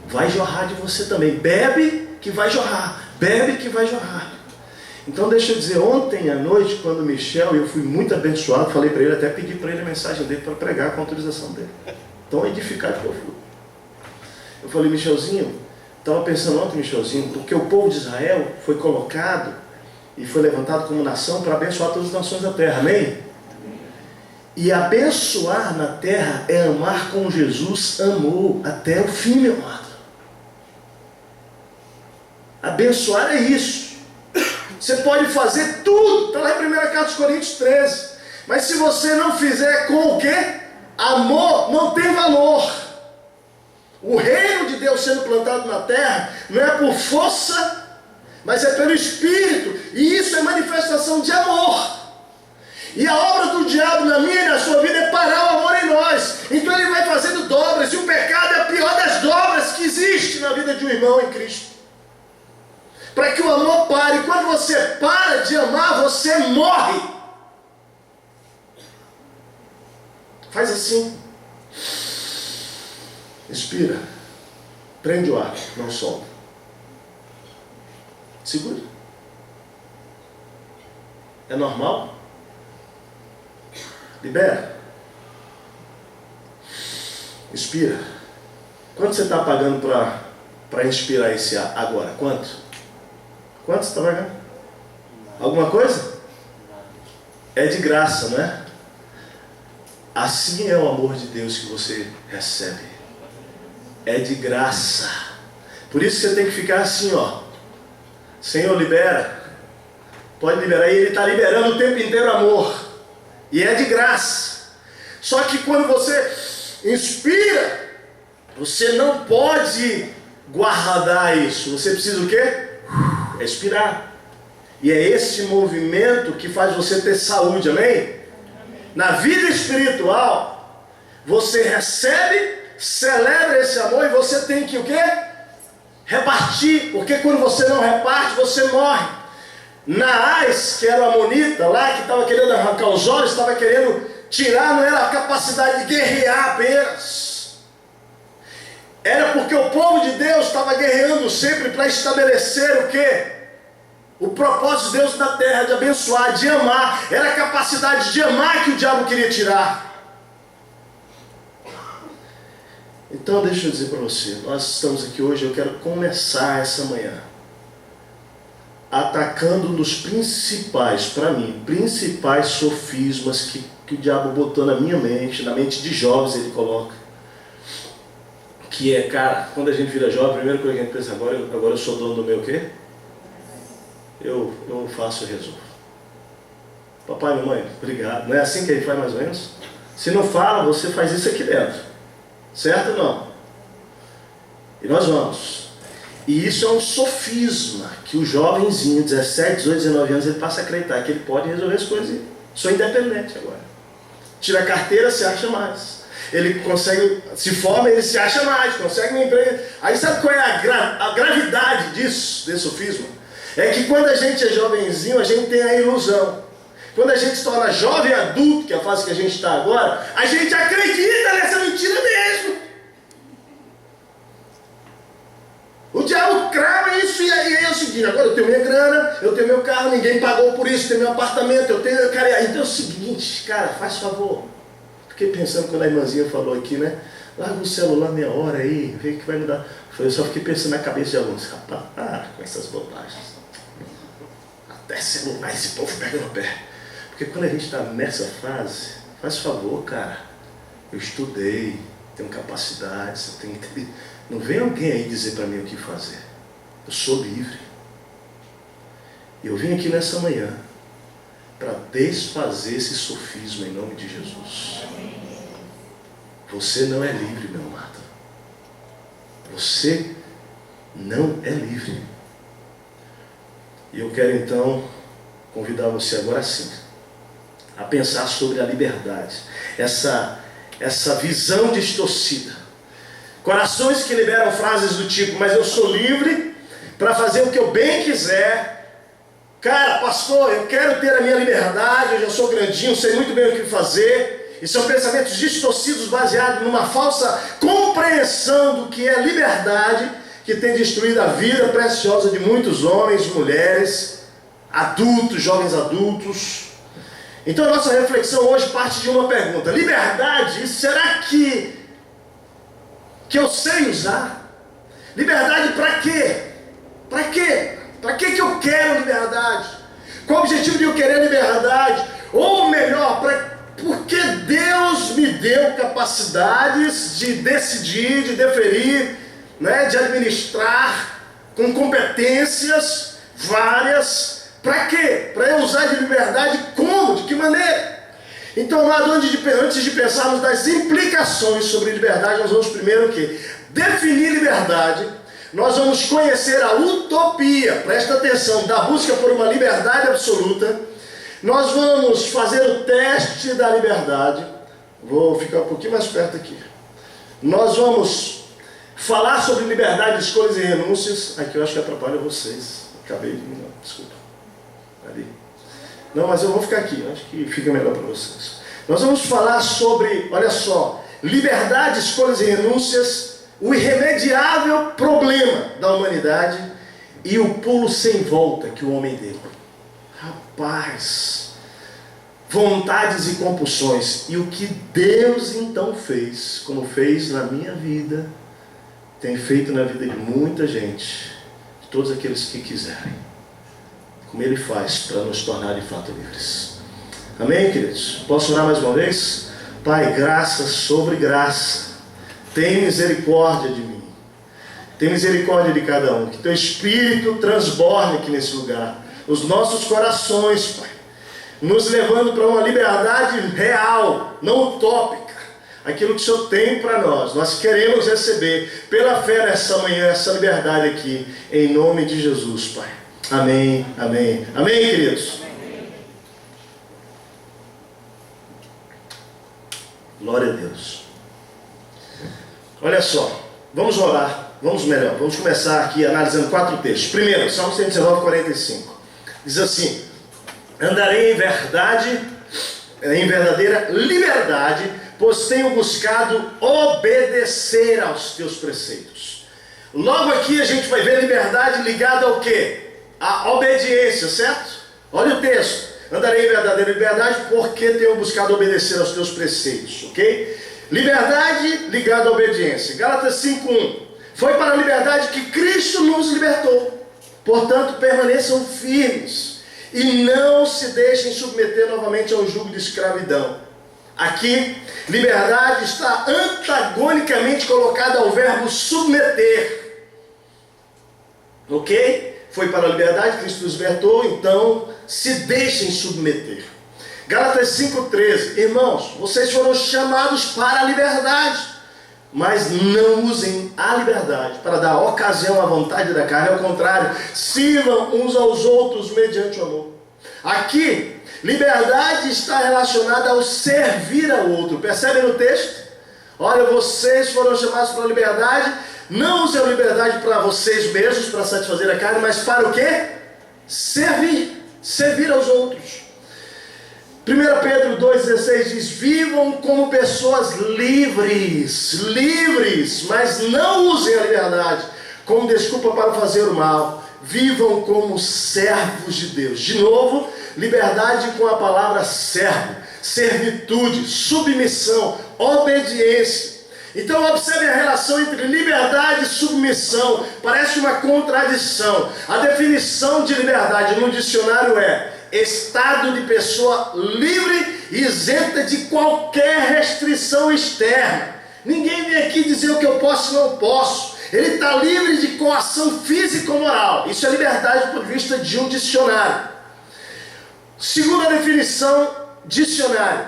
Vai jorrar de você também. Bebe que vai jorrar. Bebe que vai jorrar. Então deixa eu dizer, ontem à noite, quando o Michel, eu fui muito abençoado, falei para ele, até pedi para ele a mensagem dele para pregar com a autorização dele. Tão edificado que eu fui. Eu falei: Michelzinho, estava pensando ontem, Michelzinho, porque o povo de Israel foi colocado e foi levantado como nação para abençoar todas as nações da terra. Amém? E abençoar na terra é amar como Jesus amou até o fim, meu amado. Abençoar é isso. Você pode fazer tudo, está lá em 1 Carta de Coríntios 13. Mas se você não fizer com o quê? Amor, não tem valor. O reino de Deus sendo plantado na terra não é por força, mas é pelo Espírito. E isso é manifestação de amor. E a obra do diabo na minha e na sua vida é parar o amor em nós. Então ele vai fazendo dobras, e o pecado é a pior das dobras que existe na vida de um irmão em Cristo. Para que o amor pare. Quando você para de amar, você morre. Faz assim. Inspira. Prende o ar, não solta. Segura. É normal? Libera. Inspira. Quanto você está pagando para inspirar esse ar agora? Quanto? Quanto você está pagando? Alguma coisa? É de graça, não é? Assim é o amor de Deus que você recebe. É de graça. Por isso você tem que ficar assim, ó. Senhor, libera. Pode liberar. E Ele está liberando o tempo inteiro amor. E é de graça. Só que quando você inspira, você não pode guardar isso. Você precisa o quê? Expirar. E é esse movimento que faz você ter saúde, amém? Na vida espiritual, você recebe, celebra esse amor e você tem que o quê? Repartir. Porque quando você não reparte, você morre. Naás, que era o amonita lá, que estava querendo arrancar os olhos, estava querendo tirar, não era a capacidade de guerrear apenas. Era porque o povo de Deus estava guerreando sempre para estabelecer o quê? O propósito de Deus na terra, de abençoar, de amar. Era a capacidade de amar que o diabo queria tirar. Então deixa eu dizer para você, nós estamos aqui hoje, eu quero começar essa manhã atacando nos principais, para mim, principais sofismas que o diabo botou na minha mente, na mente de jovens ele coloca. Que é, cara, quando a gente vira jovem, a primeira coisa que a gente pensa, agora eu sou dono do meu quê? Eu faço e resolvo. Papai e mamãe, obrigado. Não é assim que ele faz mais ou menos? Se não fala, você faz isso aqui dentro. Certo ou não? E nós vamos. E isso é um sofisma que o jovenzinho, 17, 18, 19 anos, ele passa a acreditar que ele pode resolver as coisas. Sou independente agora. Tira a carteira, se acha mais. Ele consegue, se forma, ele se acha mais, consegue um emprego. Aí sabe qual é a gravidade disso, desse sofisma? É que quando a gente é jovenzinho, a gente tem a ilusão. Quando a gente se torna jovem adulto, que é a fase que a gente está agora, a gente acredita nessa mentira mesmo. O diabo crava isso e aí é o seguinte, agora eu tenho minha grana, eu tenho meu carro, ninguém pagou por isso, tenho meu apartamento, eu tenho... Cara, então é o seguinte, cara, faz favor. Fiquei pensando quando a irmãzinha falou aqui, né? Larga o celular meia hora aí, vê o que vai mudar. Eu só fiquei pensando na cabeça de alguns, rapaz, para com essas bobagens. Até celular, esse povo pega no pé. Porque quando a gente está nessa fase, faz favor, cara. Eu estudei, tenho capacidade, eu tenho... Não vem alguém aí dizer para mim o que fazer. Eu sou livre. E eu vim aqui nessa manhã para desfazer esse sofisma em nome de Jesus. Você não é livre, meu amado. Você não é livre. E eu quero então convidar você agora sim a pensar sobre a liberdade. Essa visão distorcida. Corações que liberam frases do tipo, mas eu sou livre para fazer o que eu bem quiser. Cara, pastor, eu quero ter a minha liberdade, eu já sou grandinho, sei muito bem o que fazer. E são pensamentos distorcidos baseados numa falsa compreensão do que é liberdade, que tem destruído a vida preciosa de muitos homens, mulheres, adultos, jovens adultos. Então a nossa reflexão hoje parte de uma pergunta. Liberdade, será que eu sei usar? Liberdade para quê? Para quê? Para que eu quero liberdade? Qual o objetivo de eu querer liberdade? Ou melhor, porque Deus me deu capacidades de decidir, de deferir, né, de administrar, com competências várias. Para quê? Para eu usar de liberdade como? De que maneira? Então, amado, antes de pensarmos nas implicações sobre liberdade, nós vamos primeiro o quê? Definir liberdade. Nós vamos conhecer a utopia, presta atenção, da busca por uma liberdade absoluta. Nós vamos fazer o teste da liberdade. Vou ficar um pouquinho mais perto aqui. Nós vamos falar sobre liberdade de escolhas e renúncias. Aqui eu acho que atrapalha vocês. Acabei de... Não, desculpa. Ali. Não, mas eu vou ficar aqui. Acho que fica melhor para vocês. Nós vamos falar sobre, olha só, liberdade, escolhas e renúncias, o irremediável problema da humanidade e o pulo sem volta que o homem deu. Rapaz, vontades e compulsões. E o que Deus então fez, como fez na minha vida, tem feito na vida de muita gente, de todos aqueles que quiserem. Como Ele faz para nos tornar de fato livres. Amém, queridos? Posso orar mais uma vez? Pai, graça sobre graça. Tem misericórdia de mim. Tem misericórdia de cada um. Que Teu Espírito transborde aqui nesse lugar. Os nossos corações, Pai. Nos levando para uma liberdade real, não utópica. Aquilo que o Senhor tem para nós. Nós queremos receber pela fé nessa manhã, essa liberdade aqui. Em nome de Jesus, Pai. Amém, amém. Amém, queridos? Glória a Deus. Olha só, vamos orar, vamos começar aqui analisando 4 textos. Primeiro, Salmo 119, 45. Diz assim: andarei em verdade, em verdadeira liberdade, pois tenho buscado obedecer aos teus preceitos. Logo aqui a gente vai ver liberdade ligada ao quê? A obediência, certo? Olha o texto. Andarei em verdadeira liberdade porque tenho buscado obedecer aos teus preceitos, ok? Liberdade ligada à obediência. Gálatas 5:1. Foi para a liberdade que Cristo nos libertou. Portanto, permaneçam firmes e não se deixem submeter novamente ao jugo de escravidão. Aqui, liberdade está antagonicamente colocada ao verbo submeter. Ok? Foi para a liberdade que Cristo nos libertou, então se deixem submeter. Gálatas 5:13. Irmãos, vocês foram chamados para a liberdade, mas não usem a liberdade para dar ocasião à vontade da carne. Ao contrário, sirvam uns aos outros mediante o amor. Aqui, liberdade está relacionada ao servir ao outro. Percebem no texto? Olha, vocês foram chamados para a liberdade. Não usem a liberdade para vocês mesmos, para satisfazer a carne, mas para o quê? Servir aos outros. 1 Pedro 2,16 diz: vivam como pessoas livres, mas não usem a liberdade como desculpa para fazer o mal. Vivam como servos de Deus. De novo, liberdade com a palavra servo, servitude, submissão, obediência. Então observe a relação entre liberdade e submissão. Parece uma contradição. A definição de liberdade no dicionário é estado de pessoa livre e isenta de qualquer restrição externa. Ninguém vem aqui dizer o que eu posso e não posso. Ele está livre de coação física ou moral. Isso é liberdade por vista de um dicionário. Segunda definição, dicionário: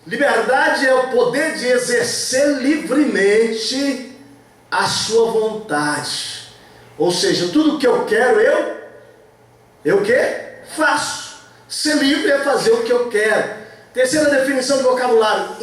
liberdade é o poder de exercer livremente a sua vontade. Ou seja, tudo que eu quero, eu o quê? Faço. Ser livre é fazer o que eu quero. Terceira definição de vocabulário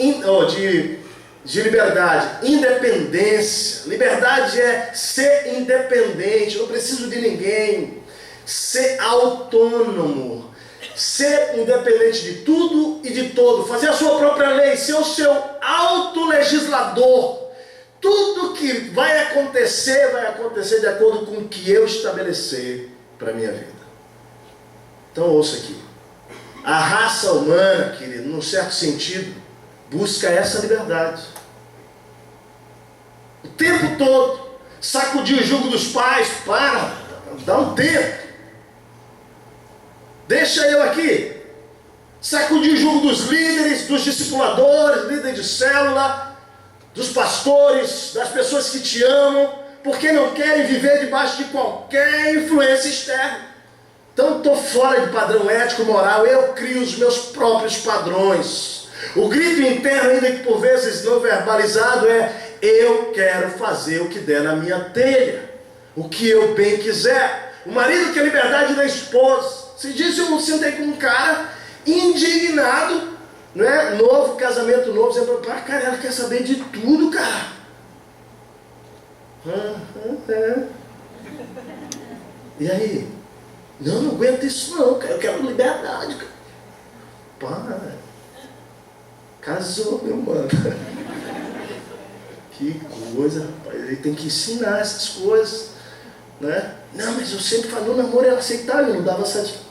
de liberdade: independência. Liberdade é ser independente, não preciso de ninguém. Ser autônomo. Ser independente de tudo e de todo, fazer a sua própria lei, ser o seu autolegislador. Tudo que vai acontecer de acordo com o que eu estabelecer para a minha vida. Então ouça aqui. A raça humana, querido, num certo sentido, busca essa liberdade. O tempo todo, sacudir o jugo dos pais, dá um tempo. Deixa eu aqui. Sacudir o jugo dos líderes, dos discipuladores, líderes de célula, dos pastores, das pessoas que te amam, porque não querem viver debaixo de qualquer influência externa. Então estou fora de padrão ético, moral, eu crio os meus próprios padrões. O grito interno, ainda que por vezes não verbalizado, é: eu quero fazer o que der na minha telha, o que eu bem quiser. O marido quer liberdade da esposa. Se diz, eu sentei com um cara indignado Não é novo, casamento novo, você fala, cara, ela quer saber de tudo, cara. E aí? Não aguento isso não, cara, eu quero liberdade, cara. Para. Casou, meu mano. Que coisa, rapaz, ele tem que ensinar essas coisas, né? Não, mas eu sempre falo, o namoro era aceitável, não dava satisfação.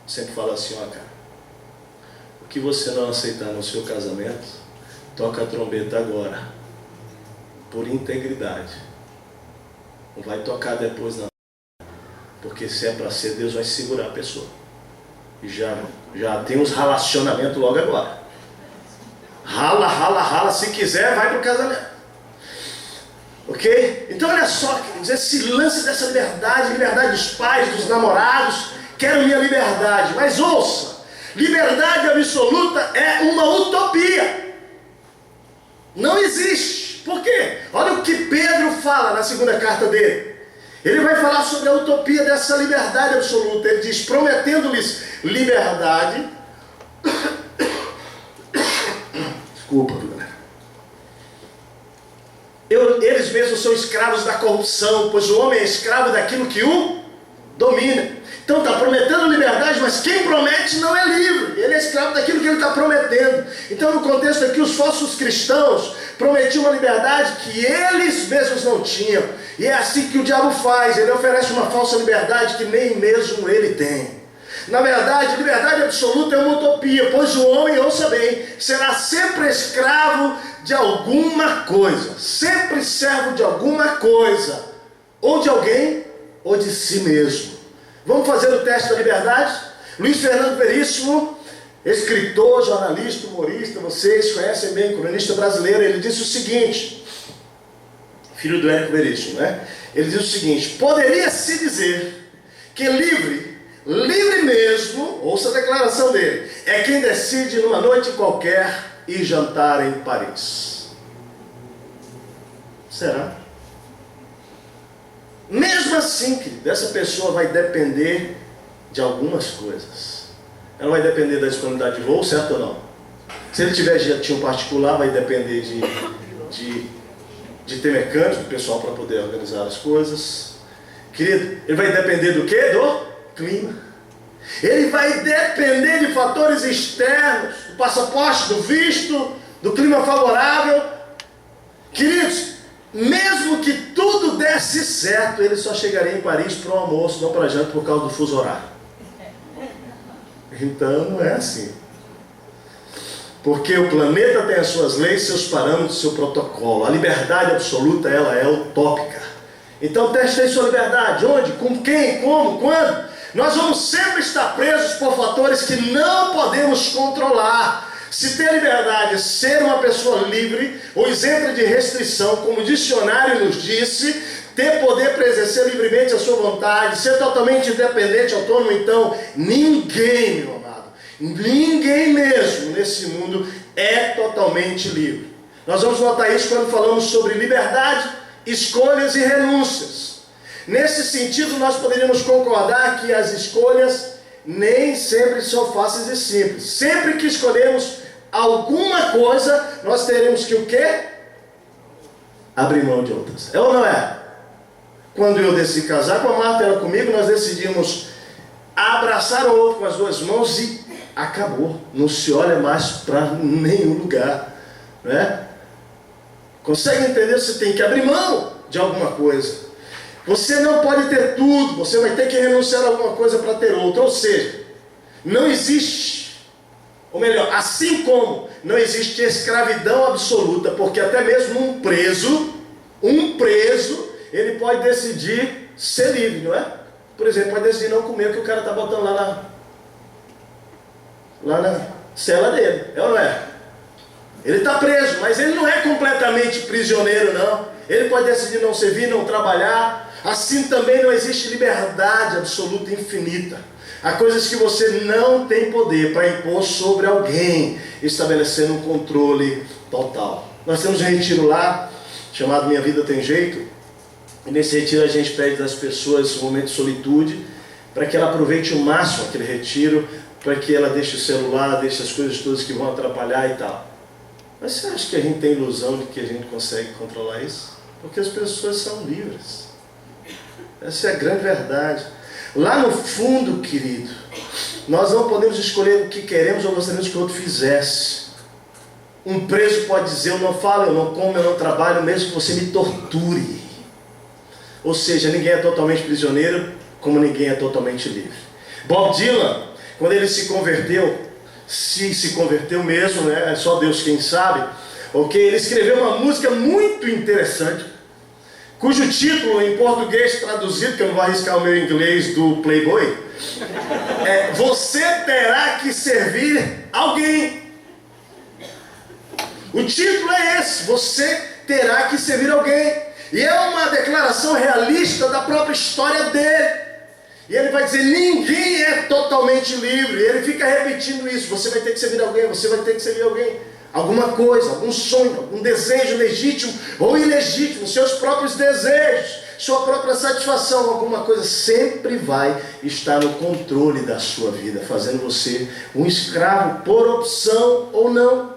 Sempre falo assim, ó, cara, o que você não aceitar no seu casamento, toca a trombeta agora, por integridade. Não vai tocar depois não, porque se é para ser, Deus vai segurar a pessoa. E já tem uns relacionamentos logo agora. Rala, se quiser, vai para o casamento. Ok? Então olha só, queridos, esse lance dessa liberdade dos pais, dos namorados, quero minha liberdade. Mas ouça, liberdade absoluta é uma utopia. Não existe. Por quê? Olha o que Pedro fala na segunda carta dele. Ele vai falar sobre a utopia dessa liberdade absoluta. Ele diz, prometendo-lhes liberdade. Desculpa, galera. Eles mesmos são escravos da corrupção, pois o homem é escravo daquilo que o domina. Então está prometendo liberdade, mas quem promete não é livre. Ele é escravo daquilo que ele está prometendo. Então no contexto aqui, os falsos cristãos prometiam uma liberdade que eles mesmos não tinham. E é assim que o diabo faz. Ele oferece uma falsa liberdade que nem mesmo ele tem. Na verdade, liberdade absoluta é uma utopia, pois o homem, ouça bem, será sempre escravo de alguma coisa, sempre servo de alguma coisa, ou de alguém, ou de si mesmo. Vamos fazer o teste da liberdade? Luiz Fernando Veríssimo, escritor, jornalista, humorista, vocês conhecem bem, cronista brasileiro, ele disse o seguinte, filho do Érico Veríssimo, né? Ele diz o seguinte, poderia-se dizer que livre mesmo, ouça a declaração dele, é quem decide numa noite qualquer ir jantar em Paris. Será? Mesmo assim, que essa pessoa vai depender de algumas coisas. Ela vai depender da disponibilidade de voo, certo ou não? Se ele tiver jetinho particular, vai depender de ter mecânico, pessoal, para poder organizar as coisas. Querido, ele vai depender do quê? Do clima. Ele vai depender de fatores externos, do passaporte, do visto, do clima favorável. Queridos, mesmo que tudo desse certo, ele só chegaria em Paris para o almoço, não para janta, por causa do fuso horário. Então não é assim. Porque o planeta tem as suas leis, seus parâmetros, seu protocolo. A liberdade absoluta, ela é utópica. Então teste aí sua liberdade. Onde? Com quem? Como? Quando? Nós vamos sempre estar presos por fatores que não podemos controlar. Se ter liberdade é ser uma pessoa livre ou isenta de restrição, como o dicionário nos disse, ter poder para exercer livremente a sua vontade, ser totalmente independente, autônomo, então ninguém, meu amado, ninguém mesmo nesse mundo é totalmente livre. Nós vamos notar isso quando falamos sobre liberdade, escolhas e renúncias. Nesse sentido, nós poderíamos concordar que as escolhas nem sempre são fáceis e simples. Sempre que escolhemos alguma coisa, nós teremos que o quê? Abrir mão de outras. É ou não é? Quando eu decidi casar com a Marta, ela comigo, nós decidimos abraçar o outro com as duas mãos e acabou. Não se olha mais para nenhum lugar, né? Consegue entender? Você tem que abrir mão de alguma coisa. Você não pode ter tudo, você vai ter que renunciar a alguma coisa para ter outra. Ou seja, não existe, ou melhor, assim como não existe escravidão absoluta, porque até mesmo um preso, ele pode decidir ser livre, não é? Por exemplo, pode decidir não comer o que o cara está botando lá na cela dele, é ou não é? Ele está preso, mas ele não é completamente prisioneiro, não. Ele pode decidir não servir, não trabalhar. Assim também não existe liberdade absoluta e infinita. Há coisas que você não tem poder para impor sobre alguém, estabelecendo um controle total. Nós temos um retiro lá, chamado Minha Vida Tem Jeito, e nesse retiro a gente pede das pessoas um momento de solitude, para que ela aproveite o máximo aquele retiro, para que ela deixe o celular, deixe as coisas todas que vão atrapalhar e tal. Mas você acha que a gente tem ilusão de que a gente consegue controlar isso? Porque as pessoas são livres. Essa é a grande verdade. Lá no fundo, querido, nós não podemos escolher o que queremos ou gostaríamos que o outro fizesse. Um preso pode dizer: eu não falo, eu não como, eu não trabalho, mesmo que você me torture. Ou seja, ninguém é totalmente prisioneiro, como ninguém é totalmente livre. Bob Dylan, quando ele se converteu, se converteu mesmo, né? É só Deus quem sabe, ok? Ele escreveu uma música muito interessante, cujo título em português traduzido, que eu não vou arriscar o meu inglês do Playboy, é: você terá que servir alguém. O título é esse: você terá que servir alguém. E é uma declaração realista da própria história dele. E ele vai dizer: ninguém é totalmente livre. E ele fica repetindo isso: você vai ter que servir alguém, você vai ter que servir alguém. Alguma coisa, algum sonho, algum desejo legítimo ou ilegítimo, seus próprios desejos, sua própria satisfação, alguma coisa sempre vai estar no controle da sua vida, fazendo você um escravo por opção ou não.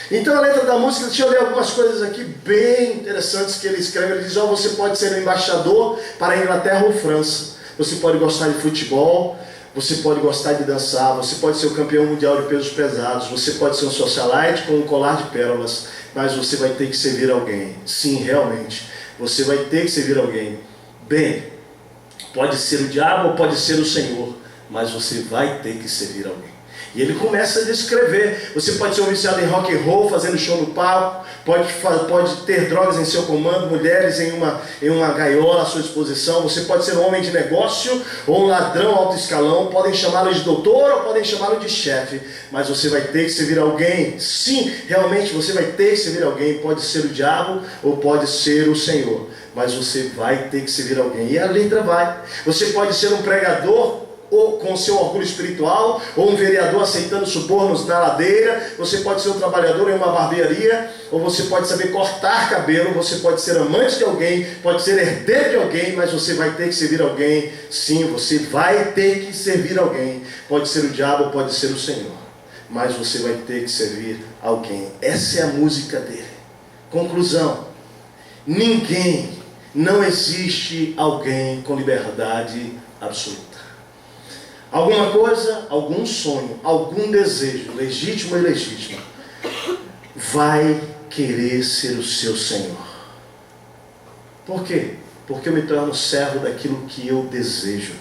Então a letra da música, deixa eu ler algumas coisas aqui bem interessantes que ele escreve. Ele diz: você pode ser um embaixador para a Inglaterra ou França, você pode gostar de futebol, você pode gostar de dançar, você pode ser o campeão mundial de pesos pesados, você pode ser um socialite com um colar de pérolas, mas você vai ter que servir alguém. Sim, realmente, você vai ter que servir alguém. Bem, pode ser o diabo ou pode ser o Senhor, mas você vai ter que servir alguém. E ele começa a descrever: você pode ser um viciado em rock and roll, fazendo show no palco, pode ter drogas em seu comando, mulheres em uma gaiola à sua disposição, você pode ser um homem de negócio ou um ladrão alto escalão, podem chamá-lo de doutor ou podem chamá-lo de chefe, mas você vai ter que servir alguém. Sim, realmente você vai ter que servir alguém. Pode ser o diabo ou pode ser o Senhor, mas você vai ter que servir alguém. E a letra vai: você pode ser um pregador ou com seu orgulho espiritual, ou um vereador aceitando subornos na ladeira, você pode ser um trabalhador em uma barbearia, ou você pode saber cortar cabelo, você pode ser amante de alguém, pode ser herdeiro de alguém, mas você vai ter que servir alguém. Sim, você vai ter que servir alguém. Pode ser o diabo ou pode ser o Senhor, mas você vai ter que servir alguém. Essa é a música dele. Conclusão: não existe alguém com liberdade absoluta. Alguma coisa, algum sonho, algum desejo, legítimo ou ilegítimo, vai querer ser o seu Senhor. Por quê? Porque eu me torno servo daquilo que eu desejo.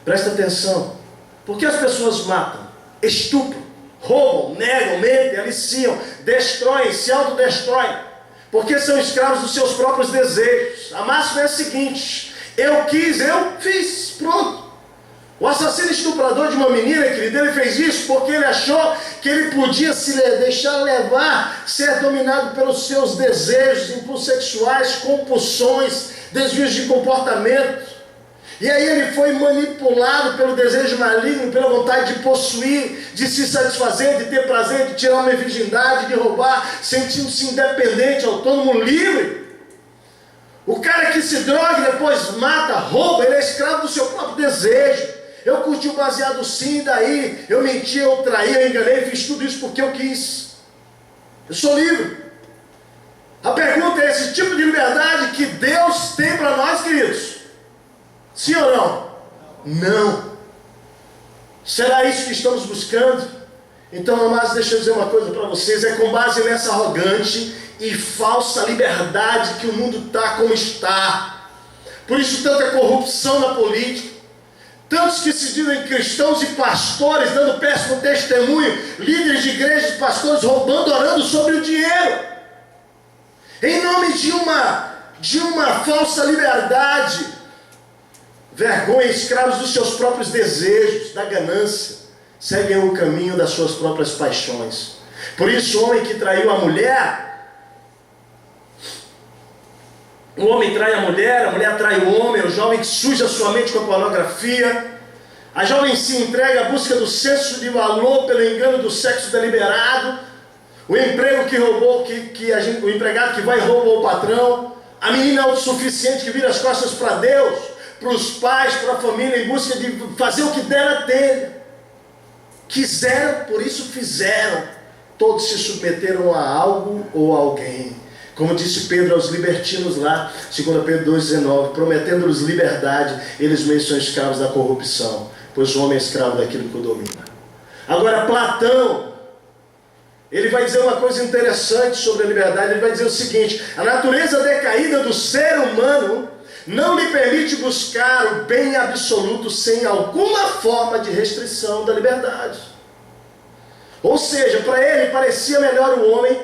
Presta atenção. Porque as pessoas matam, estupram, roubam, negam, mentem, aliciam, destroem, se autodestroem, porque são escravos dos seus próprios desejos. A máxima é a seguinte: eu quis, eu fiz, pronto. O assassino estuprador de uma menina, querido, ele fez isso porque ele achou que ele podia se deixar levar, ser dominado pelos seus desejos, impulsos sexuais, compulsões, desvios de comportamento. E aí ele foi manipulado pelo desejo maligno, pela vontade de possuir, de se satisfazer, de ter prazer, de tirar uma virgindade, de roubar, sentindo-se independente, autônomo, livre. O cara que se droga e depois mata, rouba, ele é escravo do seu próprio desejo. Eu curti o baseado sim, daí eu menti, eu traí, eu enganei, fiz tudo isso porque eu quis. Eu sou livre. A pergunta é: esse tipo de liberdade que Deus tem para nós, queridos? Sim ou não? Não. Será isso que estamos buscando? Então, amados, deixa eu dizer uma coisa para vocês: é com base nessa arrogante e falsa liberdade que o mundo está como está. Por isso tanta corrupção na política, tantos que se dizem cristãos e pastores dando péssimo testemunho, líderes de igrejas, pastores roubando, orando sobre o dinheiro, em nome de uma falsa liberdade. Vergonha, escravos dos seus próprios desejos, da ganância, seguem o caminho das suas próprias paixões. Por isso o homem que traiu a mulher, o homem trai a mulher trai o homem, o jovem que suja sua mente com a pornografia, a jovem se entrega à busca do senso de valor pelo engano do sexo deliberado, o emprego que roubou, o empregado que vai e rouba o patrão, a menina autossuficiente que vira as costas para Deus, para os pais, para a família, em busca de fazer o que der na telha. Quiseram, por isso fizeram. Todos se submeteram a algo ou a alguém. Como disse Pedro aos libertinos lá, 2 Pedro 2,19, prometendo-lhes liberdade, eles mesmos são escravos da corrupção, pois o homem é escravo daquilo que o domina. Agora Platão, ele vai dizer uma coisa interessante sobre a liberdade. Ele vai dizer o seguinte: a natureza decaída do ser humano não lhe permite buscar o bem absoluto sem alguma forma de restrição da liberdade. Ou seja, para ele parecia melhor o homem,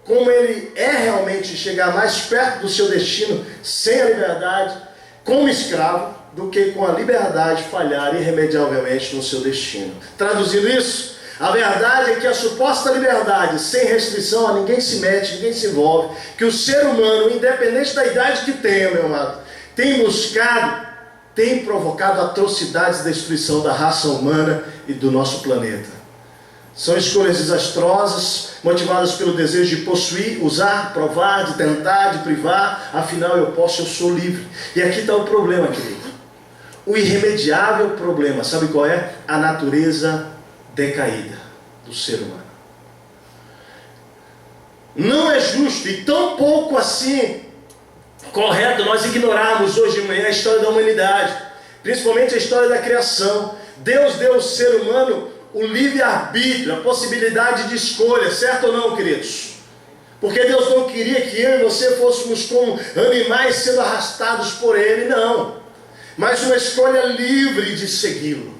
como ele é realmente, chegar mais perto do seu destino sem a liberdade, como escravo, do que com a liberdade falhar irremediavelmente no seu destino. Traduzindo isso, a verdade é que a suposta liberdade, sem restrição, a ninguém se mete, ninguém se envolve, que o ser humano, independente da idade que tenha, meu amado, tem buscado, tem provocado atrocidades e destruição da raça humana e do nosso planeta. São escolhas desastrosas, motivadas pelo desejo de possuir, usar, provar, de tentar, de privar. Afinal eu posso, eu sou livre. E aqui está o problema, querido. O irremediável problema, sabe qual é? A natureza decaída do ser humano. Não é justo e tão pouco assim correto nós ignorarmos hoje de manhã a história da humanidade, principalmente a história da criação. Deus deu ao ser humano o livre-arbítrio, a possibilidade de escolha, certo ou não, queridos? Porque Deus não queria que eu e você fôssemos como animais sendo arrastados por Ele, não. Mas uma escolha livre de segui-lo.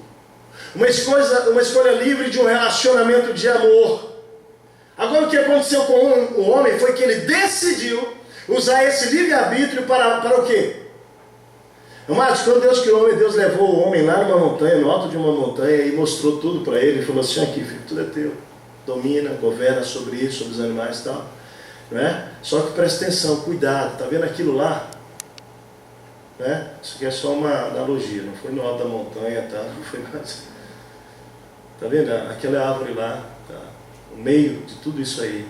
Uma escolha livre de um relacionamento de amor. Agora o que aconteceu com o homem foi que ele decidiu usar esse livre-arbítrio para o quê? Amados, quando Deus criou o homem, Deus levou o homem lá numa montanha, no alto de uma montanha, e mostrou tudo para ele. Ele falou assim: aqui, filho, tudo é teu. Domina, governa sobre isso, sobre os animais e tal. Não é? Só que presta atenção, cuidado. Está vendo aquilo lá? Né? Isso aqui é só uma analogia, não foi no alto da montanha, tá? Não foi nada. Está vendo? Aquela árvore lá, tá? No meio de tudo isso aí.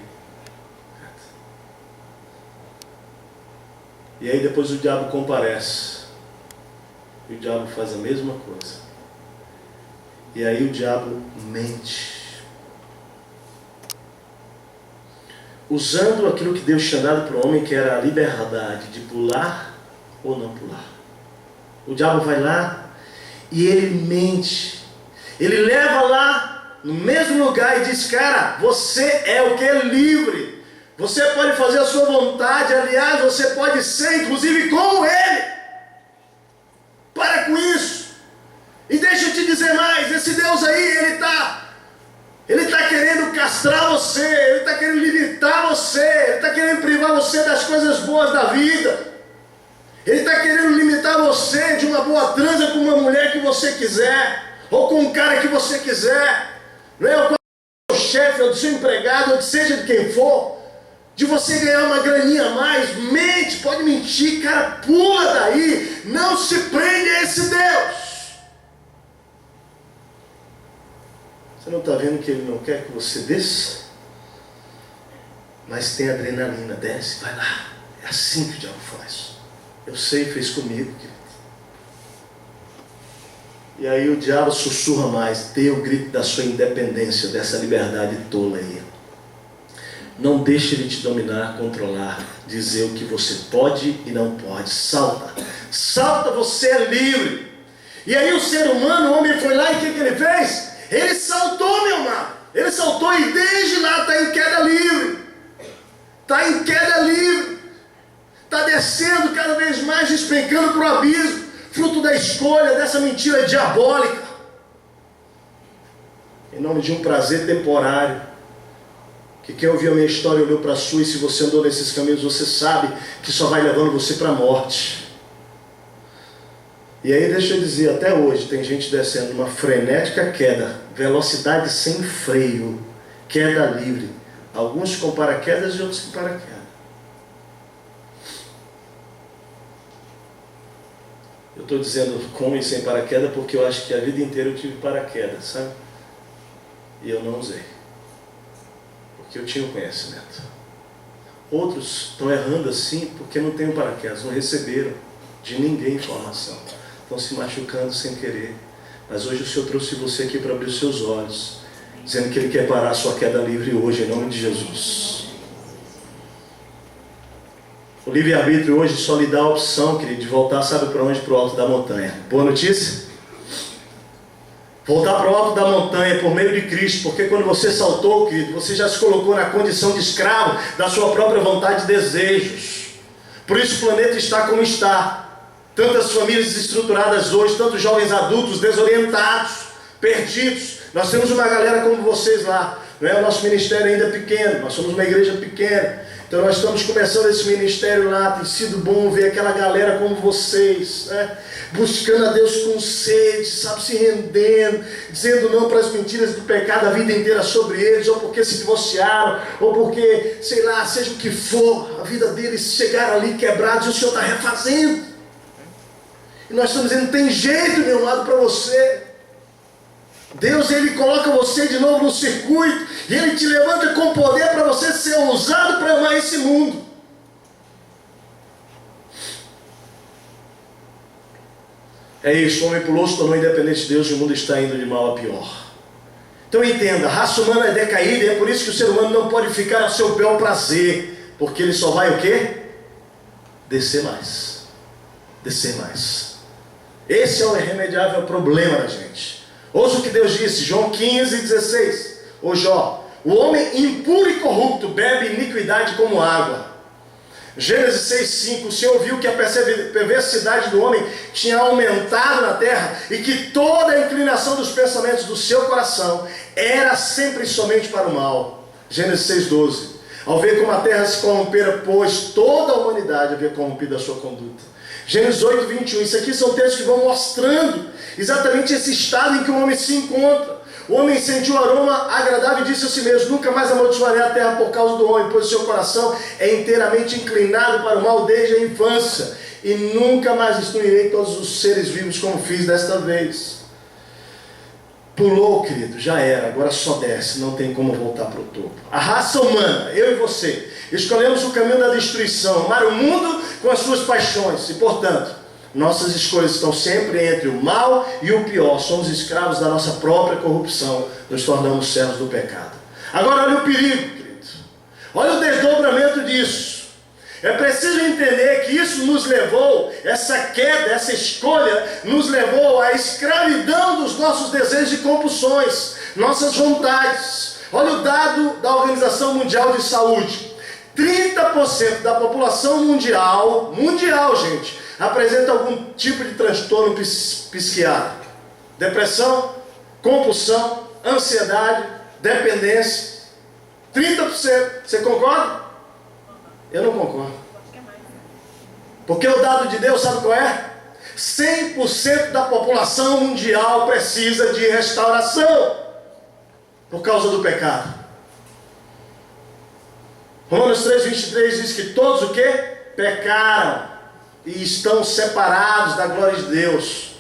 E aí depois o diabo comparece. E o diabo faz a mesma coisa. E aí o diabo mente. Usando aquilo que Deus tinha dado para o homem, que era a liberdade de pular ou não pular. O diabo vai lá e ele mente. Ele leva lá no mesmo lugar e diz: cara, você é o que é livre. Você pode fazer a sua vontade. Aliás, você pode ser inclusive como ele. Para com isso. E deixa eu te dizer mais, esse Deus aí, ele está querendo castrar você, ele está querendo limitar você, ele está querendo privar você das coisas boas da vida. Ele está querendo limitar você de uma boa transa com uma mulher que você quiser, ou com um cara que você quiser, não é? Ou com o seu chefe, ou do seu empregado, ou seja de quem for, de você ganhar uma graninha a mais. Mente, pode mentir, cara, pula daí, não se prende a esse Deus. Você não está vendo que Ele não quer que você desça? Mas tem adrenalina, desce, vai lá. É assim que o diabo faz. Eu sei, fez comigo, querido. E aí o diabo sussurra mais, dê o grito da sua independência, dessa liberdade tola aí. Não deixe ele te dominar, controlar, dizer o que você pode e não pode. Salta, salta, você é livre. E aí o ser humano, o homem foi lá e o que ele fez? Ele saltou, meu amado. Ele saltou e desde lá está em queda livre. Está em queda livre. Está descendo cada vez mais, despencando para o abismo, fruto da escolha, dessa mentira diabólica, em nome de um prazer temporário. Que quem ouviu a minha história olhou para a sua, e se você andou nesses caminhos, você sabe que só vai levando você para a morte. E aí deixa eu dizer, até hoje tem gente descendo uma frenética queda, velocidade sem freio, queda livre. Alguns com paraquedas e outros com paraquedas. Eu estou dizendo com e sem paraquedas porque eu acho que a vida inteira eu tive paraquedas, sabe? E eu não usei. Porque eu tinha o conhecimento. Outros estão errando assim porque não têm o paraquedas, não receberam de ninguém informação. Estão se machucando sem querer. Mas hoje o Senhor trouxe você aqui para abrir os seus olhos, dizendo que Ele quer parar a sua queda livre hoje, em nome de Jesus. O livre-arbítrio hoje só lhe dá a opção, querido, de voltar, sabe para onde? Para o alto da montanha. Boa notícia? Voltar para o alto da montanha por meio de Cristo, porque quando você saltou, querido, você já se colocou na condição de escravo da sua própria vontade e desejos. Por isso o planeta está como está. Tantas famílias desestruturadas hoje, tantos jovens adultos desorientados, perdidos. Nós temos uma galera como vocês lá. Não é? O nosso ministério ainda é pequeno, nós somos uma igreja pequena. Então nós estamos começando esse ministério lá. Tem sido bom ver aquela galera como vocês, né? Buscando a Deus com sede, sabe, se rendendo, dizendo não para as mentiras do pecado a vida inteira sobre eles, ou porque se divorciaram, ou porque, sei lá, seja o que for, a vida deles chegaram ali quebrados e o Senhor está refazendo. E nós estamos dizendo, tem jeito, meu amado, para você. Deus, Ele coloca você de novo no circuito, e Ele te levanta com poder para você ser usado para amar esse mundo. É isso, o homem pulou, se tornou independente de Deus e o mundo está indo de mal a pior. Então entenda, a raça humana é decaída e é por isso que o ser humano não pode ficar a seu bel prazer, porque ele só vai o quê? Descer mais. Descer mais. Esse é o irremediável problema da gente. Ouça o que Deus disse, João 15:16. Ô Jó, o homem impuro e corrupto bebe iniquidade como água. Gênesis 6:5, o Senhor viu que a perversidade do homem tinha aumentado na terra e que toda a inclinação dos pensamentos do seu coração era sempre e somente para o mal. Gênesis 6:12, ao ver como a terra se corrompera, pois toda a humanidade havia corrompido a sua conduta. Gênesis 8:21, isso aqui são textos que vão mostrando exatamente esse estado em que o homem se encontra. O homem sentiu o aroma agradável e disse a si mesmo, nunca mais amaldiçoarei a terra por causa do homem, pois o seu coração é inteiramente inclinado para o mal desde a infância, e nunca mais destruirei todos os seres vivos como fiz desta vez. Pulou, querido, já era, agora só desce, não tem como voltar para o topo. A raça humana, eu e você, escolhemos o caminho da destruição, amar o mundo com as suas paixões, e portanto, nossas escolhas estão sempre entre o mal e o pior. Somos escravos da nossa própria corrupção. Nos tornamos servos do pecado. Agora olha o perigo, querido. Olha o desdobramento disso. É preciso entender que isso nos levou, essa queda, essa escolha, nos levou à escravidão dos nossos desejos e compulsões, nossas vontades. Olha o dado da Organização Mundial de Saúde. 30% da população mundial, gente, apresenta algum tipo de transtorno psiquiátrico. Depressão, compulsão, ansiedade, dependência. 30%. Você concorda? Eu não concordo. Porque o dado de Deus, sabe qual é? 100% da população mundial precisa de restauração por causa do pecado. Romanos 3:23 diz que todos o quê? Pecaram e estão separados da glória de Deus.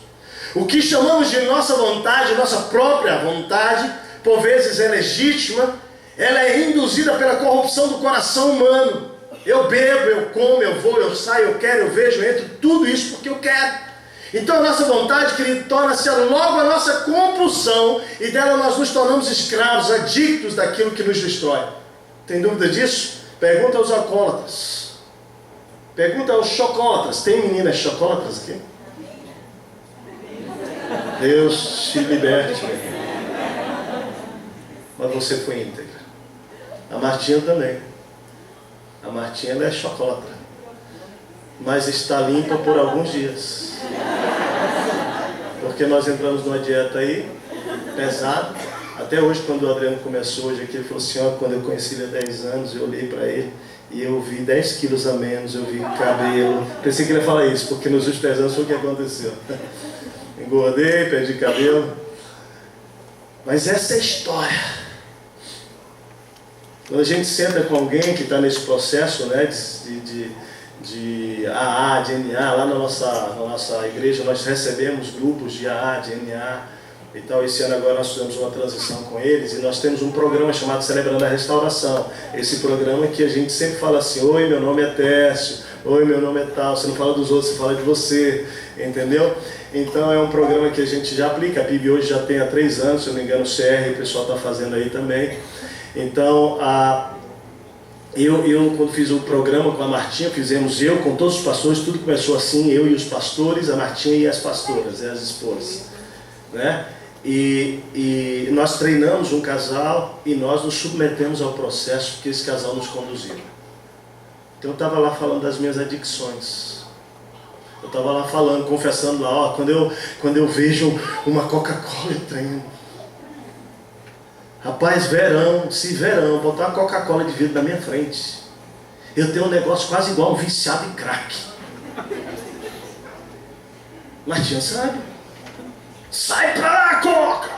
O que chamamos de nossa vontade, nossa própria vontade, por vezes é legítima, ela é induzida pela corrupção do coração humano. Eu bebo, eu como, eu vou, eu saio, eu quero, eu vejo, eu entro, tudo isso porque eu quero. Então a nossa vontade, querido, torna-se logo a nossa compulsão, e dela nós nos tornamos escravos, adictos daquilo que nos destrói. Tem dúvida disso? Pergunta aos alcoólatras. Pergunta aos chocólatras. Tem meninas chocólatras aqui? Deus te liberte. Mas você foi íntegra. A Martinha também. A Martinha ela é chocólatra. Mas está limpa por alguns dias. Porque nós entramos numa dieta aí, pesada. Até hoje, quando o Adriano começou hoje aqui, ele falou assim, ó, quando eu conheci ele há 10 anos, eu olhei para ele e eu vi 10 quilos a menos, eu vi cabelo. Pensei que ele ia falar isso, porque nos últimos 10 anos foi o que aconteceu. Engordei, perdi cabelo. Mas essa é a história. Quando a gente senta com alguém que está nesse processo, né, de AA, de NA, lá na nossa igreja nós recebemos grupos de AA, de NA e tal. Esse ano agora nós fizemos uma transição com eles e nós temos um programa chamado Celebrando a Restauração. Esse programa que a gente sempre fala assim, oi, meu nome é Tércio, oi, meu nome é tal, você não fala dos outros, você fala de você, entendeu? Então é um programa que a gente já aplica. A PIB hoje já tem há 3 anos, se eu não me engano, o CR, o pessoal está fazendo aí também. Então, eu quando fiz o programa com a Martinha, fizemos eu com todos os pastores, tudo começou assim, eu e os pastores, a Martinha e as pastoras, e as esposas, né? E nós treinamos um casal e nós nos submetemos ao processo que esse casal nos conduziu. Então eu estava lá falando das minhas adicções. Eu estava lá falando, confessando lá, ó, quando eu vejo uma Coca-Cola eu treino. Rapaz, verão, botar uma Coca-Cola de vidro na minha frente, eu tenho um negócio quase igual um viciado em crack. Martinha sabe. Sai pra lá, Coca!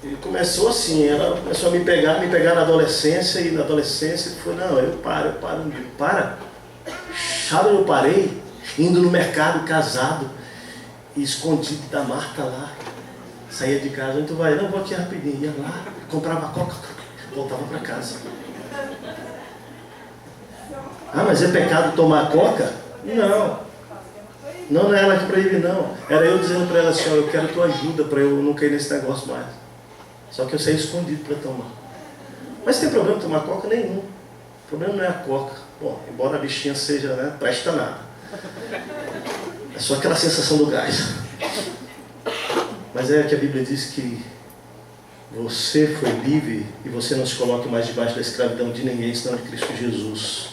Ele começou assim, ela começou a me pegar na adolescência, e na adolescência ele falou, não, eu paro, para. Sabe, eu parei, indo no mercado casado, e escondido da Marta lá. Saía de casa, onde tu vai? Não, vou aqui rapidinho. Ia lá, comprava coca, voltava para casa. Ah, mas é pecado tomar coca? Não. Não é ela que proíbe, não. Era eu dizendo para ela assim, ó, eu quero tua ajuda para eu não cair nesse negócio mais. Só que eu saí escondido para tomar. Mas tem problema tomar coca? Nenhum. O problema não é a coca. Bom, embora a bichinha seja, né, presta nada. É só aquela sensação do gás. Mas é que a Bíblia diz que você foi livre e você não se coloca mais debaixo da escravidão de ninguém, senão de Cristo Jesus.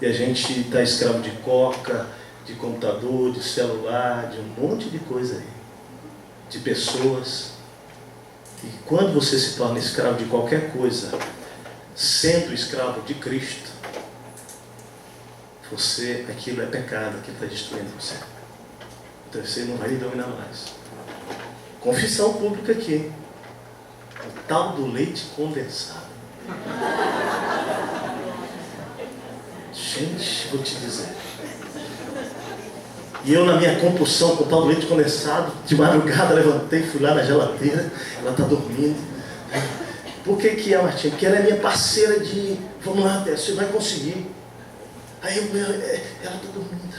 E a gente está escravo de coca, de computador, de celular, de um monte de coisa aí. De pessoas. E quando você se torna escravo de qualquer coisa, sendo escravo de Cristo, aquilo é pecado, aquilo está destruindo você. Então você não vai lhe dominar mais. Confissão pública aqui. O tal do leite condensado. Gente, vou te dizer. E eu, na minha compulsão com o tal do leite condensado, de madrugada levantei, fui lá na geladeira, ela está dormindo. Por que é, Martinha? Porque ela é minha parceira de, vamos lá, você vai conseguir. Aí ela está dormindo.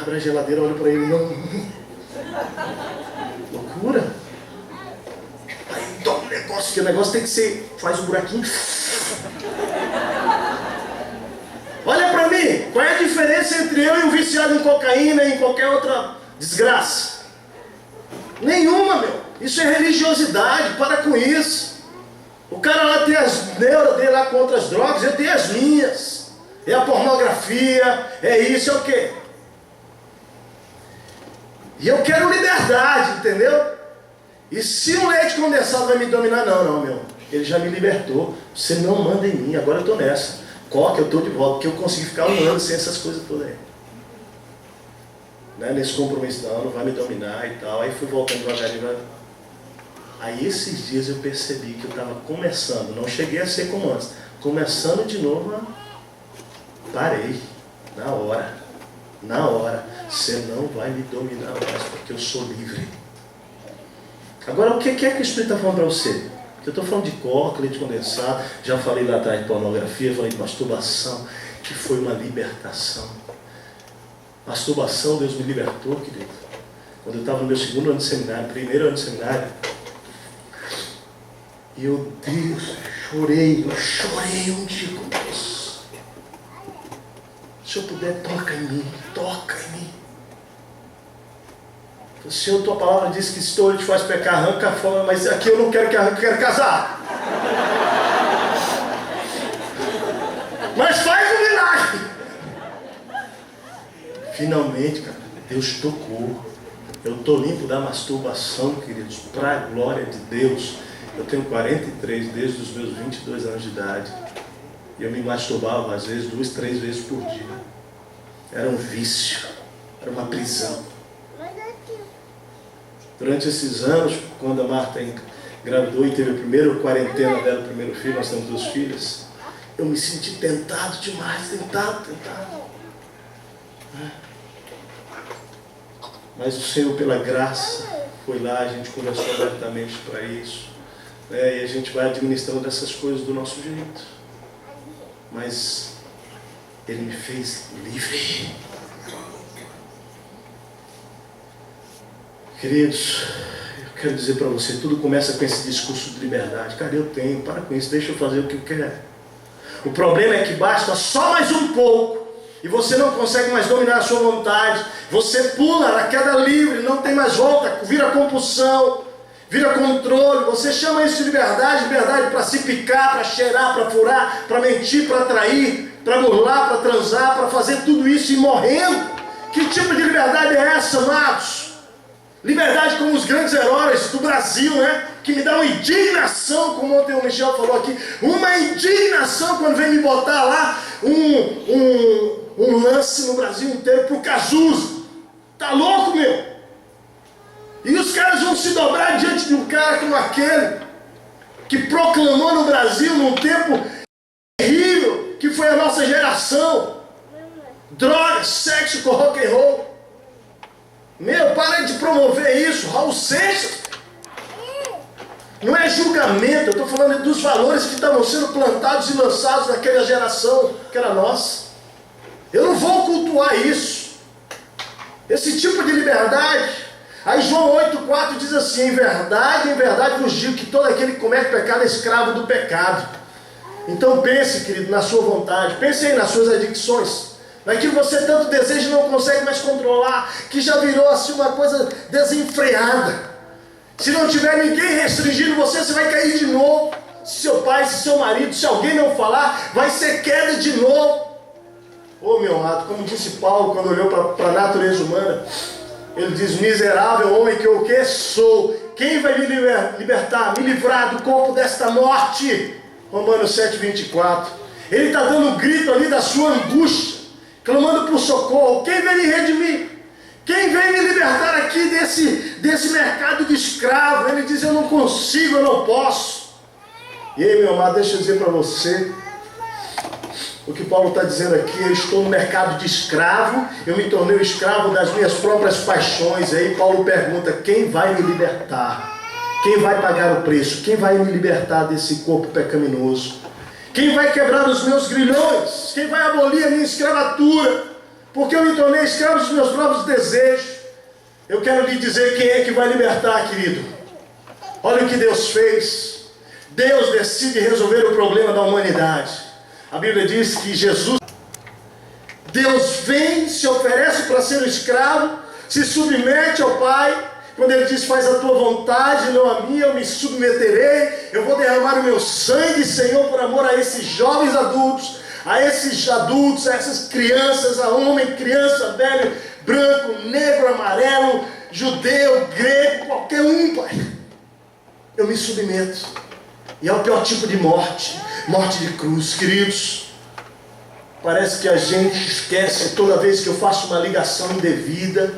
Abre a geladeira, olha para ele, não. Loucura. Aí toma um negócio, que o negócio tem que ser, faz um buraquinho. Olha para mim, qual é a diferença entre eu e um viciado em cocaína e em qualquer outra desgraça? Nenhuma, meu. Isso é religiosidade, para com isso. O cara lá tem as neuras dele lá contra as drogas, eu tenho as minhas. É a pornografia, é isso, é o quê? E eu quero liberdade, entendeu? E se um leite condensado vai me dominar, não, meu. Ele já me libertou. Você não manda em mim, agora eu estou nessa. Coca, eu estou de volta, porque eu consegui ficar um ano sem essas coisas todas aí. Né? Nesse compromisso, não vai me dominar e tal. Aí fui voltando devagarinho. Aí esses dias eu percebi que eu estava começando, não cheguei a ser como antes, começando de novo, parei, na hora. Você não vai me dominar mais, porque eu sou livre. Agora, o que é que o Espírito está falando para você? Porque eu estou falando de coca, leite condensado, já falei lá atrás de pornografia, falei de masturbação, que foi uma libertação. Masturbação, Deus me libertou, querido. Quando eu estava no meu 2º ano de seminário, 1º ano de seminário, e eu, Deus, chorei um dia com Deus. Se eu puder, toca em mim. Senhor, tua palavra diz que se teu olho te faz pecar, arranca fora, mas aqui eu não quero que arranque, eu quero casar. Mas faz um milagre. Finalmente, cara, Deus tocou. Eu estou limpo da masturbação, queridos, para a glória de Deus. Eu tenho 43 desde os meus 22 anos de idade. E eu me masturbava às vezes 2, 3 vezes por dia. Era um vício, era uma prisão. Durante esses anos, quando a Marta engravidou e teve a primeira quarentena dela, o primeiro filho, nós temos 2 filhas, eu me senti tentado demais, tentado. Mas o Senhor, pela graça, foi lá, a gente conversou abertamente para isso, né? E a gente vai administrando essas coisas do nosso jeito. Mas Ele me fez livre. Queridos, eu quero dizer para você, tudo começa com esse discurso de liberdade. Cara, eu tenho, para com isso, deixa eu fazer o que eu quero. O problema é que basta só mais um pouco e você não consegue mais dominar a sua vontade. Você pula na queda livre, não tem mais volta, vira compulsão, vira controle. Você chama isso de liberdade, liberdade para se picar, para cheirar, para furar, para mentir, para trair, para burlar, para transar, para fazer tudo isso e morrendo. Que tipo de liberdade é essa, amados? Liberdade como os grandes heróis do Brasil, né? Que me dá uma indignação, como ontem o Michel falou aqui, uma indignação quando vem me botar lá um lance no Brasil inteiro pro Cazuza. Tá louco, meu? E os caras vão se dobrar diante de um cara como aquele, que proclamou no Brasil num tempo terrível, que foi a nossa geração, drogas, sexo com rock and roll. Meu, para de promover isso, Raul Seixas. Não é julgamento, eu estou falando dos valores que estavam sendo plantados e lançados naquela geração que era nossa. Eu não vou cultuar isso. Esse tipo de liberdade. Aí João 8,4 diz assim: em verdade vos digo que todo aquele que comete pecado é escravo do pecado. Então pense, querido, na sua vontade. Pense aí nas suas adicções. Naquilo que você tanto deseja e não consegue mais controlar, que já virou assim uma coisa desenfreada. Se não tiver ninguém restringindo você, você vai cair de novo. Se seu pai, se seu marido, se alguém não falar, vai ser queda de novo. Ô meu amado, como disse Paulo quando olhou para a natureza humana, ele diz: miserável homem que eu o que sou, quem vai me libertar, me livrar do corpo desta morte? Romanos 7,24. Ele está dando um grito ali da sua angústia, clamando por socorro. Quem vem me redimir? Quem vem me libertar aqui desse mercado de escravo? Ele diz: eu não consigo, eu não posso. E aí, meu amado, deixa eu dizer para você o que Paulo está dizendo aqui. Eu estou no mercado de escravo, eu me tornei o escravo das minhas próprias paixões. E aí Paulo pergunta: quem vai me libertar? Quem vai pagar o preço? Quem vai me libertar desse corpo pecaminoso? Quem vai quebrar os meus grilhões? Quem vai abolir a minha escravatura? Porque eu me tornei escravo dos meus próprios desejos. Eu quero lhe dizer quem é que vai libertar, querido. Olha o que Deus fez. Deus decide resolver o problema da humanidade. A Bíblia diz que Jesus, Deus vem, se oferece para ser o escravo, se submete ao Pai. Quando ele diz: faz a tua vontade, não a minha, eu me submeterei, eu vou derramar o meu sangue, Senhor, por amor a esses jovens adultos, a essas crianças, a homem, criança, velho, branco, negro, amarelo, judeu, grego, qualquer um, Pai. Eu me submeto. E é o pior tipo de morte, morte de cruz, queridos. Parece que a gente esquece toda vez que eu faço uma ligação indevida,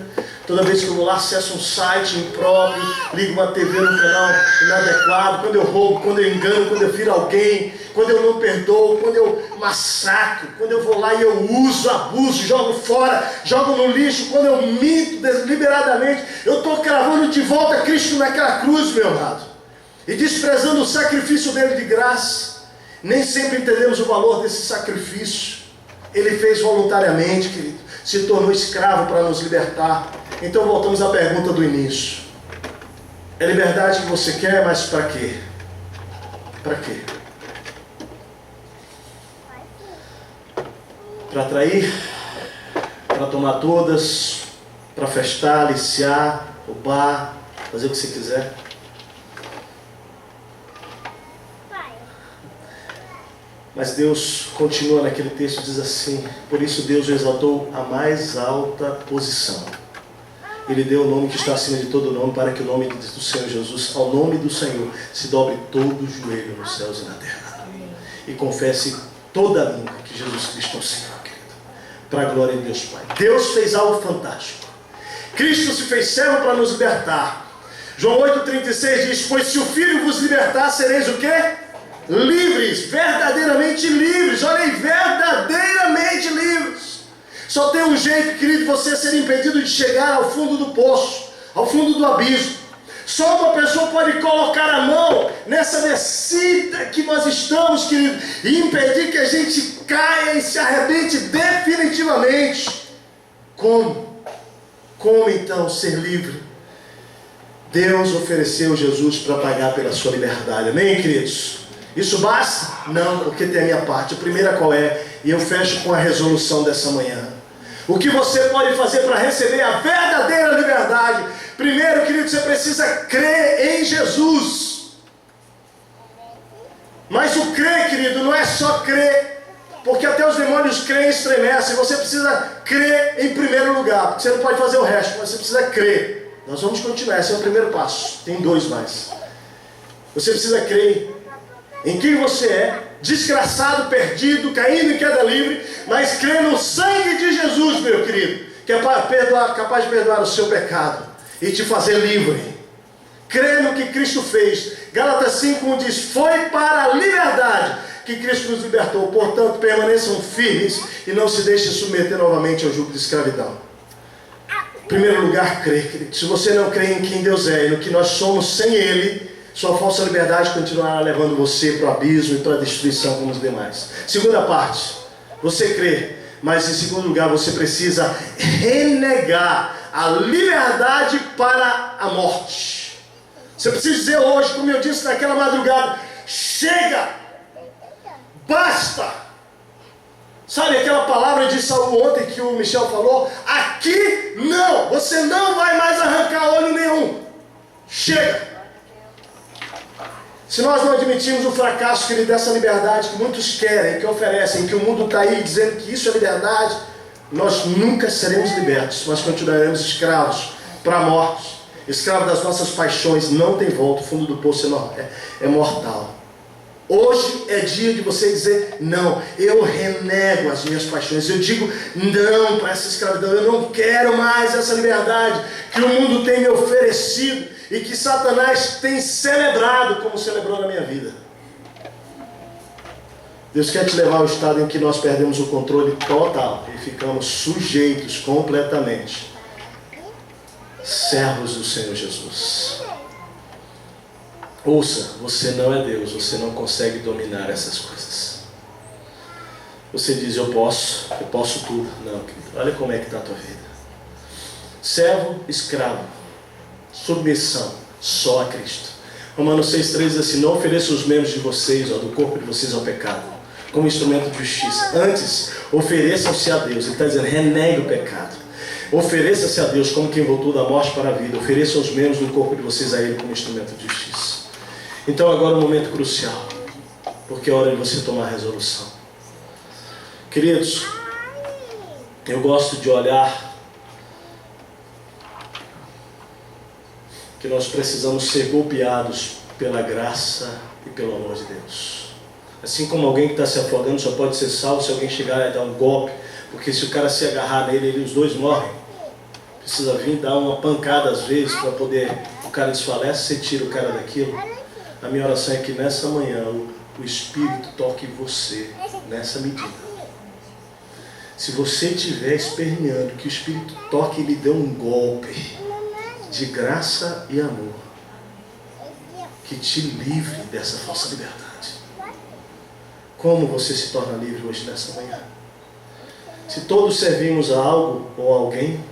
toda vez que eu vou lá, acesso um site impróprio, ligo uma TV no canal inadequado, quando eu roubo, quando eu engano, quando eu firo alguém, quando eu não perdoo, quando eu massacro, quando eu vou lá e eu uso, abuso, jogo fora, jogo no lixo, quando eu minto deliberadamente, eu estou cravando de volta Cristo naquela cruz, meu amado, e desprezando o sacrifício dele de graça. Nem sempre entendemos o valor desse sacrifício. Ele fez voluntariamente, querido, se tornou escravo para nos libertar. Então voltamos à pergunta do início: é liberdade que você quer, mas para quê? Para quê? Para trair? Para tomar todas? Para festar, aliciar, roubar, fazer o que você quiser? Mas Deus continua naquele texto, diz assim: por isso Deus o exaltou à mais alta posição. Ele deu o nome que está acima de todo nome, para que o nome do Senhor Jesus, ao nome do Senhor, se dobre todo o joelho nos céus e na terra. E confesse toda a língua que Jesus Cristo é o Senhor, querido. Para a glória de Deus Pai. Deus fez algo fantástico. Cristo se fez servo para nos libertar. João 8,36 diz: pois se o Filho vos libertar, sereis o quê? Livres, verdadeiramente livres. Olha aí, verdadeiramente livres. Só tem um jeito, querido, você ser impedido de chegar ao fundo do poço, ao fundo do abismo. Só uma pessoa pode colocar a mão nessa descida que nós estamos, querido, e impedir que a gente caia e se arrebente definitivamente. Como? Como então ser livre? Deus ofereceu Jesus para pagar pela sua liberdade. Amém, queridos? Isso basta? Não, porque tem a minha parte. A primeira qual é? E eu fecho com a resolução dessa manhã. O que você pode fazer para receber a verdadeira liberdade? Primeiro, querido, você precisa crer em Jesus. Mas o crer, querido, não é só crer, porque até os demônios creem e estremecem. Você precisa crer em primeiro lugar, porque você não pode fazer o resto, mas você precisa crer. Nós vamos continuar, esse é o primeiro passo. Tem 2 mais. Você precisa crer em quem você é, desgraçado, perdido, caindo em queda livre, mas crer no sangue de Jesus, meu querido, que é capaz de perdoar o seu pecado e te fazer livre. Crer no que Cristo fez. Gálatas 5:1 diz: foi para a liberdade que Cristo nos libertou. Portanto, permaneçam firmes e não se deixem submeter novamente ao jugo de escravidão. Em primeiro lugar, crer, querido. Se você não crê em quem Deus é e no que nós somos sem Ele, sua falsa liberdade continuará levando você para o abismo e para a destruição como os demais. Segunda parte, você crê, mas em segundo lugar você precisa renegar a liberdade para a morte. Você precisa dizer hoje, como eu disse naquela madrugada: chega, basta. Sabe aquela palavra de Saul ontem que o Michel falou? Aqui não, você não vai mais arrancar olho nenhum. Chega. Se nós não admitirmos o fracasso, querido, dessa liberdade que muitos querem, que oferecem, que o mundo está aí dizendo que isso é liberdade, nós nunca seremos libertos, nós continuaremos escravos para a morte, escravos das nossas paixões. Não tem volta, o fundo do poço é mortal. Hoje é dia de você dizer: não, eu renego as minhas paixões, eu digo não para essa escravidão, eu não quero mais essa liberdade que o mundo tem me oferecido e que Satanás tem celebrado como celebrou na minha vida. Deus quer te levar ao estado em que nós perdemos o controle total e ficamos sujeitos completamente, servos do Senhor Jesus. Ouça, você não é Deus, você não consegue dominar essas coisas. Você diz: eu posso tudo. Não, querido, olha como é que está a tua vida. Servo, escravo, submissão, só a Cristo. Romanos 6,3 diz assim: não ofereçam os membros de vocês, do corpo de vocês ao pecado, como instrumento de justiça. Antes, ofereçam-se a Deus. Ele está dizendo: renegue o pecado. Ofereça-se a Deus como quem voltou da morte para a vida. Ofereçam os membros do corpo de vocês a Ele como instrumento de justiça. Então agora é um momento crucial, porque é hora de você tomar a resolução. Queridos, eu gosto de olhar que nós precisamos ser golpeados pela graça e pelo amor de Deus. Assim como alguém que está se afogando só pode ser salvo se alguém chegar e dar um golpe, porque se o cara se agarrar nele, os dois morrem. Precisa vir dar uma pancada às vezes para poder, o cara desfalece, você tira o cara daquilo. A minha oração é que nessa manhã o Espírito toque você nessa medida. Se você estiver esperneando, que o Espírito toque e lhe dê um golpe de graça e amor, que te livre dessa falsa liberdade. Como você se torna livre hoje nessa manhã? Se todos servimos a algo ou a alguém,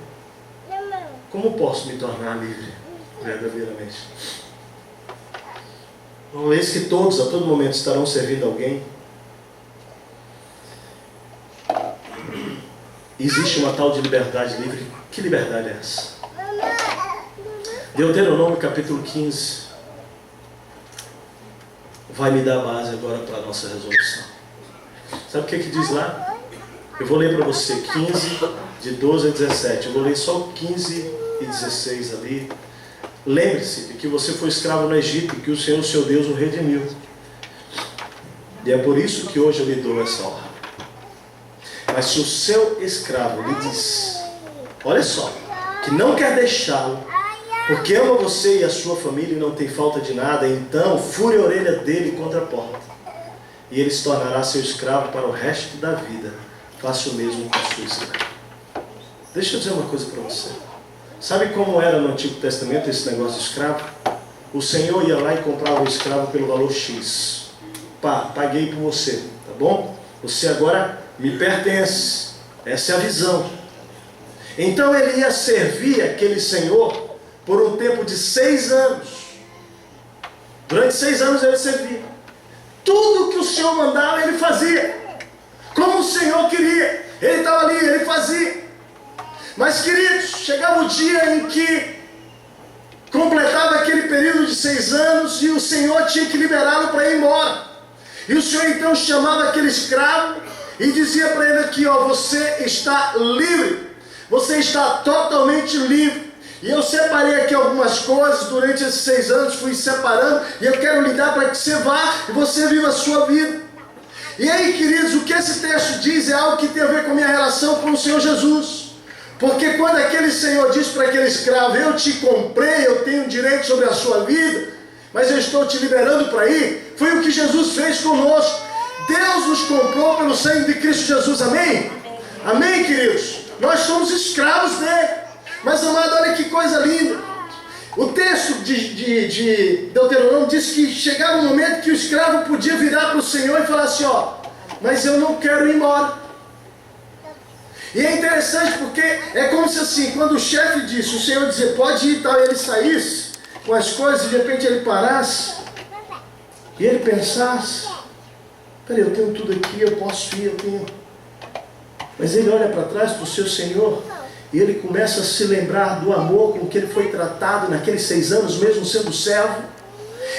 como posso me tornar livre verdadeiramente? Uma vez que todos a todo momento estarão servindo a alguém, existe uma tal de liberdade livre. Que liberdade é essa? Deuteronômio capítulo 15 vai me dar base agora para a nossa resolução. Sabe o que diz lá? Eu vou ler para você 15, de 12 a 17. Eu vou ler só 15 e 16 ali. Lembre-se de que você foi escravo no Egito, que o Senhor, seu Deus, o redimiu. E é por isso que hoje eu lhe dou essa honra. Mas se o seu escravo lhe diz, olha só, que não quer deixá-lo, porque ama você e a sua família e não tem falta de nada, então fure a orelha dele contra a porta, e ele se tornará seu escravo para o resto da vida. Faça o mesmo com a sua escrava. Deixa eu dizer uma coisa para você. Sabe como era no Antigo Testamento esse negócio de escravo? O Senhor ia lá e comprava o escravo pelo valor X. Paguei por você, tá bom? Você agora me pertence. Essa é a visão. Então ele ia servir aquele senhor por um tempo de 6 anos. Durante 6 anos ele servia. Tudo que o Senhor mandava ele fazia. Como o Senhor queria. Ele estava ali, ele fazia. Mas queridos, chegava o dia em que completava aquele período de 6 anos e o Senhor tinha que liberá-lo para ir embora. E o Senhor então chamava aquele escravo e dizia para ele aqui, ó, você está livre, você está totalmente livre. E eu separei aqui algumas coisas durante esses 6 anos, fui separando, e eu quero lhe dar para que você vá e você viva a sua vida. E aí, queridos, o que esse texto diz é algo que tem a ver com a minha relação com o Senhor Jesus. Porque quando aquele Senhor diz para aquele escravo, eu te comprei, eu tenho direito sobre a sua vida, mas eu estou te liberando para ir, foi o que Jesus fez conosco. Deus nos comprou pelo sangue de Cristo Jesus, amém? Amém, queridos? Nós somos escravos dele. Mas, amado, olha que coisa linda. O texto de Deuteronômio diz que chegava um momento que o escravo podia virar para o Senhor e falar assim, ó, mas eu não quero ir embora. E é interessante porque é como se assim, quando o chefe disse, o Senhor dizia, pode ir e tal, e ele saísse com as coisas, e de repente ele parasse, e ele pensasse, peraí, eu tenho tudo aqui, eu posso ir, eu tenho. Mas ele olha para trás para o seu Senhor, e ele começa a se lembrar do amor com que ele foi tratado naqueles 6 anos, mesmo sendo servo.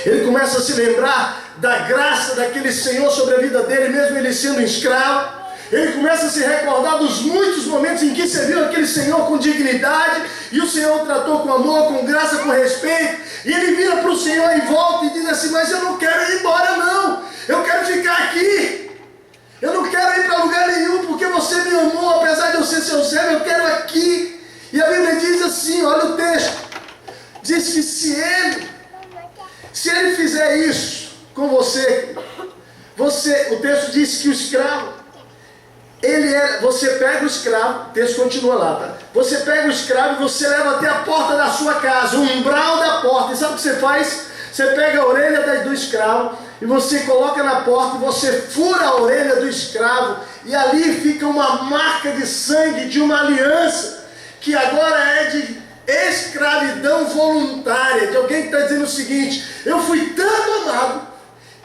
Ele começa a se lembrar da graça daquele Senhor sobre a vida dele, mesmo ele sendo escravo. Ele começa a se recordar dos muitos momentos em que serviu aquele Senhor com dignidade, e o Senhor o tratou com amor, com graça, com respeito. E ele vira para o Senhor e volta e diz assim, mas eu não quero ir embora não, eu quero ficar aqui. Eu não quero ir para lugar nenhum, porque você me amou, apesar de eu ser seu servo, eu quero aqui. E a Bíblia diz assim, olha o texto, diz que se ele fizer isso com você, o texto diz que o escravo, você pega o escravo, o texto continua lá, tá? Você pega o escravo e você leva até a porta da sua casa, o umbral da porta, e sabe o que você faz? Você pega a orelha do escravo, e você coloca na porta, e você fura a orelha do escravo, e ali fica uma marca de sangue, de uma aliança, que agora é de escravidão voluntária, de alguém que está dizendo o seguinte, eu fui tanto amado,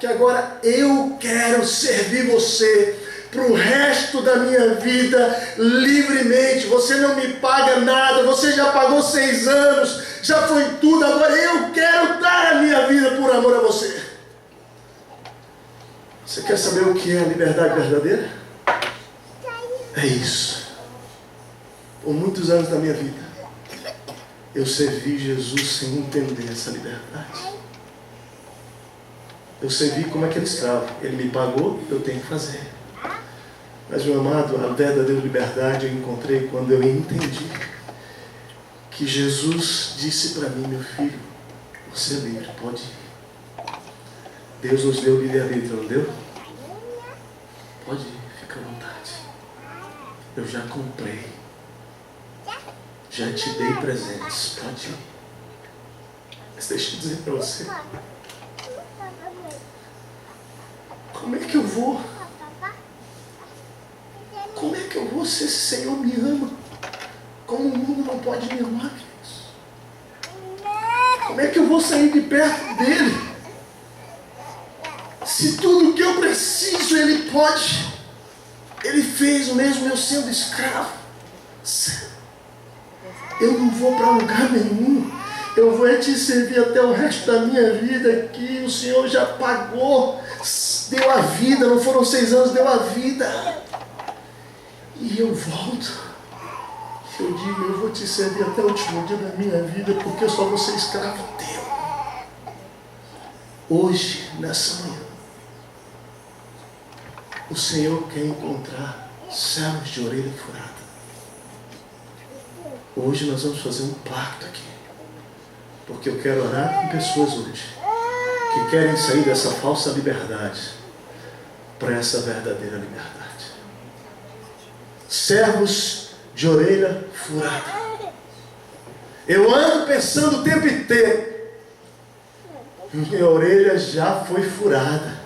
que agora eu quero servir você, para o resto da minha vida, livremente. Você não me paga nada, você já pagou 6 anos, já foi tudo, agora eu quero dar a minha vida por amor a você. Você quer saber o que é a liberdade verdadeira? É isso. Por muitos anos da minha vida, eu servi Jesus sem entender essa liberdade. Eu servi como aquele escravo, ele me pagou, eu tenho que fazer. Mas, meu amado, a verdadeira liberdade eu encontrei quando eu entendi que Jesus disse para mim, meu filho, você é livre, pode ir. Deus nos deu livre-arbítrio, não deu? Pode ir, fica à vontade. Eu já comprei, já te dei presentes, pode ir. Mas deixa eu dizer para você, como é que eu vou? Como é que eu vou se esse Senhor me ama? Como o mundo não pode me amar, queridos? Como é que eu vou sair de perto dele? Se tudo o que eu preciso ele pode. Ele fez o mesmo eu sendo escravo. Eu não vou para lugar nenhum. Eu vou te servir até o resto da minha vida aqui. O Senhor já pagou. Deu a vida, não foram 6 anos, deu a vida. E eu volto, eu digo, eu vou te servir até o último dia da minha vida, porque eu só vou ser escravo teu. Hoje, nessa manhã, o Senhor quer encontrar servos de orelha furada. Hoje nós vamos fazer um pacto aqui, porque eu quero orar com pessoas hoje, que querem sair dessa falsa liberdade, para essa verdadeira liberdade. Servos de orelha furada. Eu ando pensando o tempo inteiro, minha orelha já foi furada.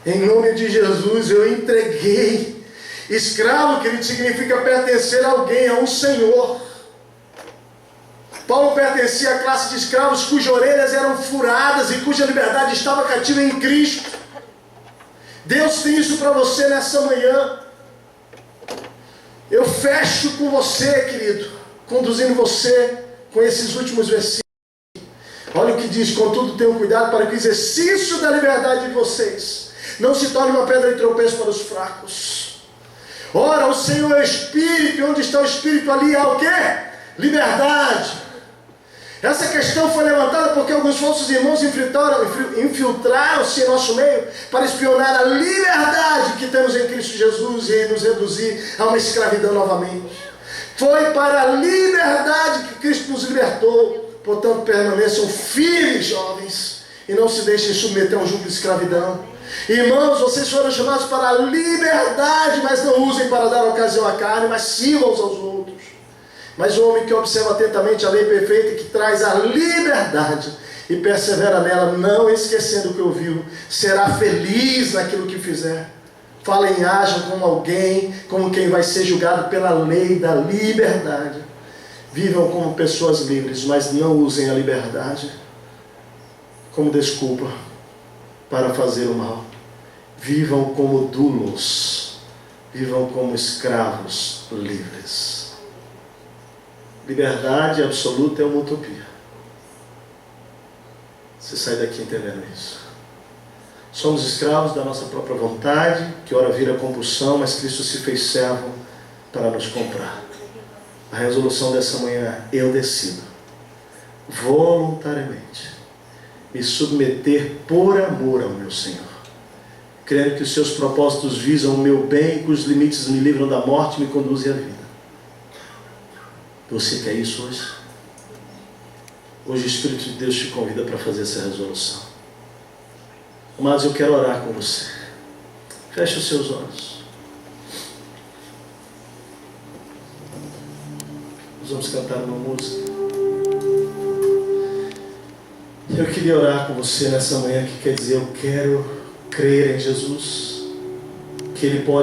Em nome de Jesus eu entreguei. Escravo, querido, significa pertencer a alguém, a um senhor. Paulo pertencia à classe de escravos cujas orelhas eram furadas e cuja liberdade estava cativa em Cristo. Deus tem isso para você nessa manhã. Eu fecho com você, querido, conduzindo você com esses últimos versículos. Olha o que diz: contudo tenham cuidado para que o exercício da liberdade de vocês não se torne uma pedra de tropeço para os fracos. Ora, o Senhor é o Espírito, e onde está o Espírito, ali há o quê? Liberdade. Essa questão foi levantada porque alguns falsos irmãos infiltraram-se em nosso meio para espionar a liberdade que temos em Cristo Jesus e nos reduzir a uma escravidão novamente. Foi para a liberdade que Cristo nos libertou. Portanto, permaneçam firmes, jovens, e não se deixem submeter a um jugo de escravidão. Irmãos, vocês foram chamados para a liberdade, mas não usem para dar ocasião à carne, mas sirvam uns aos outros. Mas o homem que observa atentamente a lei perfeita que traz a liberdade e persevera nela, não esquecendo o que ouviu, será feliz naquilo que fizer. Falem e ajam como alguém, como quem vai ser julgado pela lei da liberdade. Vivam como pessoas livres, mas não usem a liberdade como desculpa para fazer o mal. Vivam como doulos, vivam como escravos livres. Liberdade absoluta é uma utopia. Você sai daqui entendendo isso. Somos escravos da nossa própria vontade, que ora vira compulsão, mas Cristo se fez servo para nos comprar. A resolução dessa manhã: eu decido voluntariamente me submeter por amor ao meu Senhor, crendo que os seus propósitos visam o meu bem e que os limites me livram da morte e me conduzem à vida. Você quer isso hoje? Hoje o Espírito de Deus te convida para fazer essa resolução. Mas eu quero orar com você. Feche os seus olhos. Nós vamos cantar uma música. Eu queria orar com você nessa manhã, que quer dizer: eu quero crer em Jesus, que Ele pode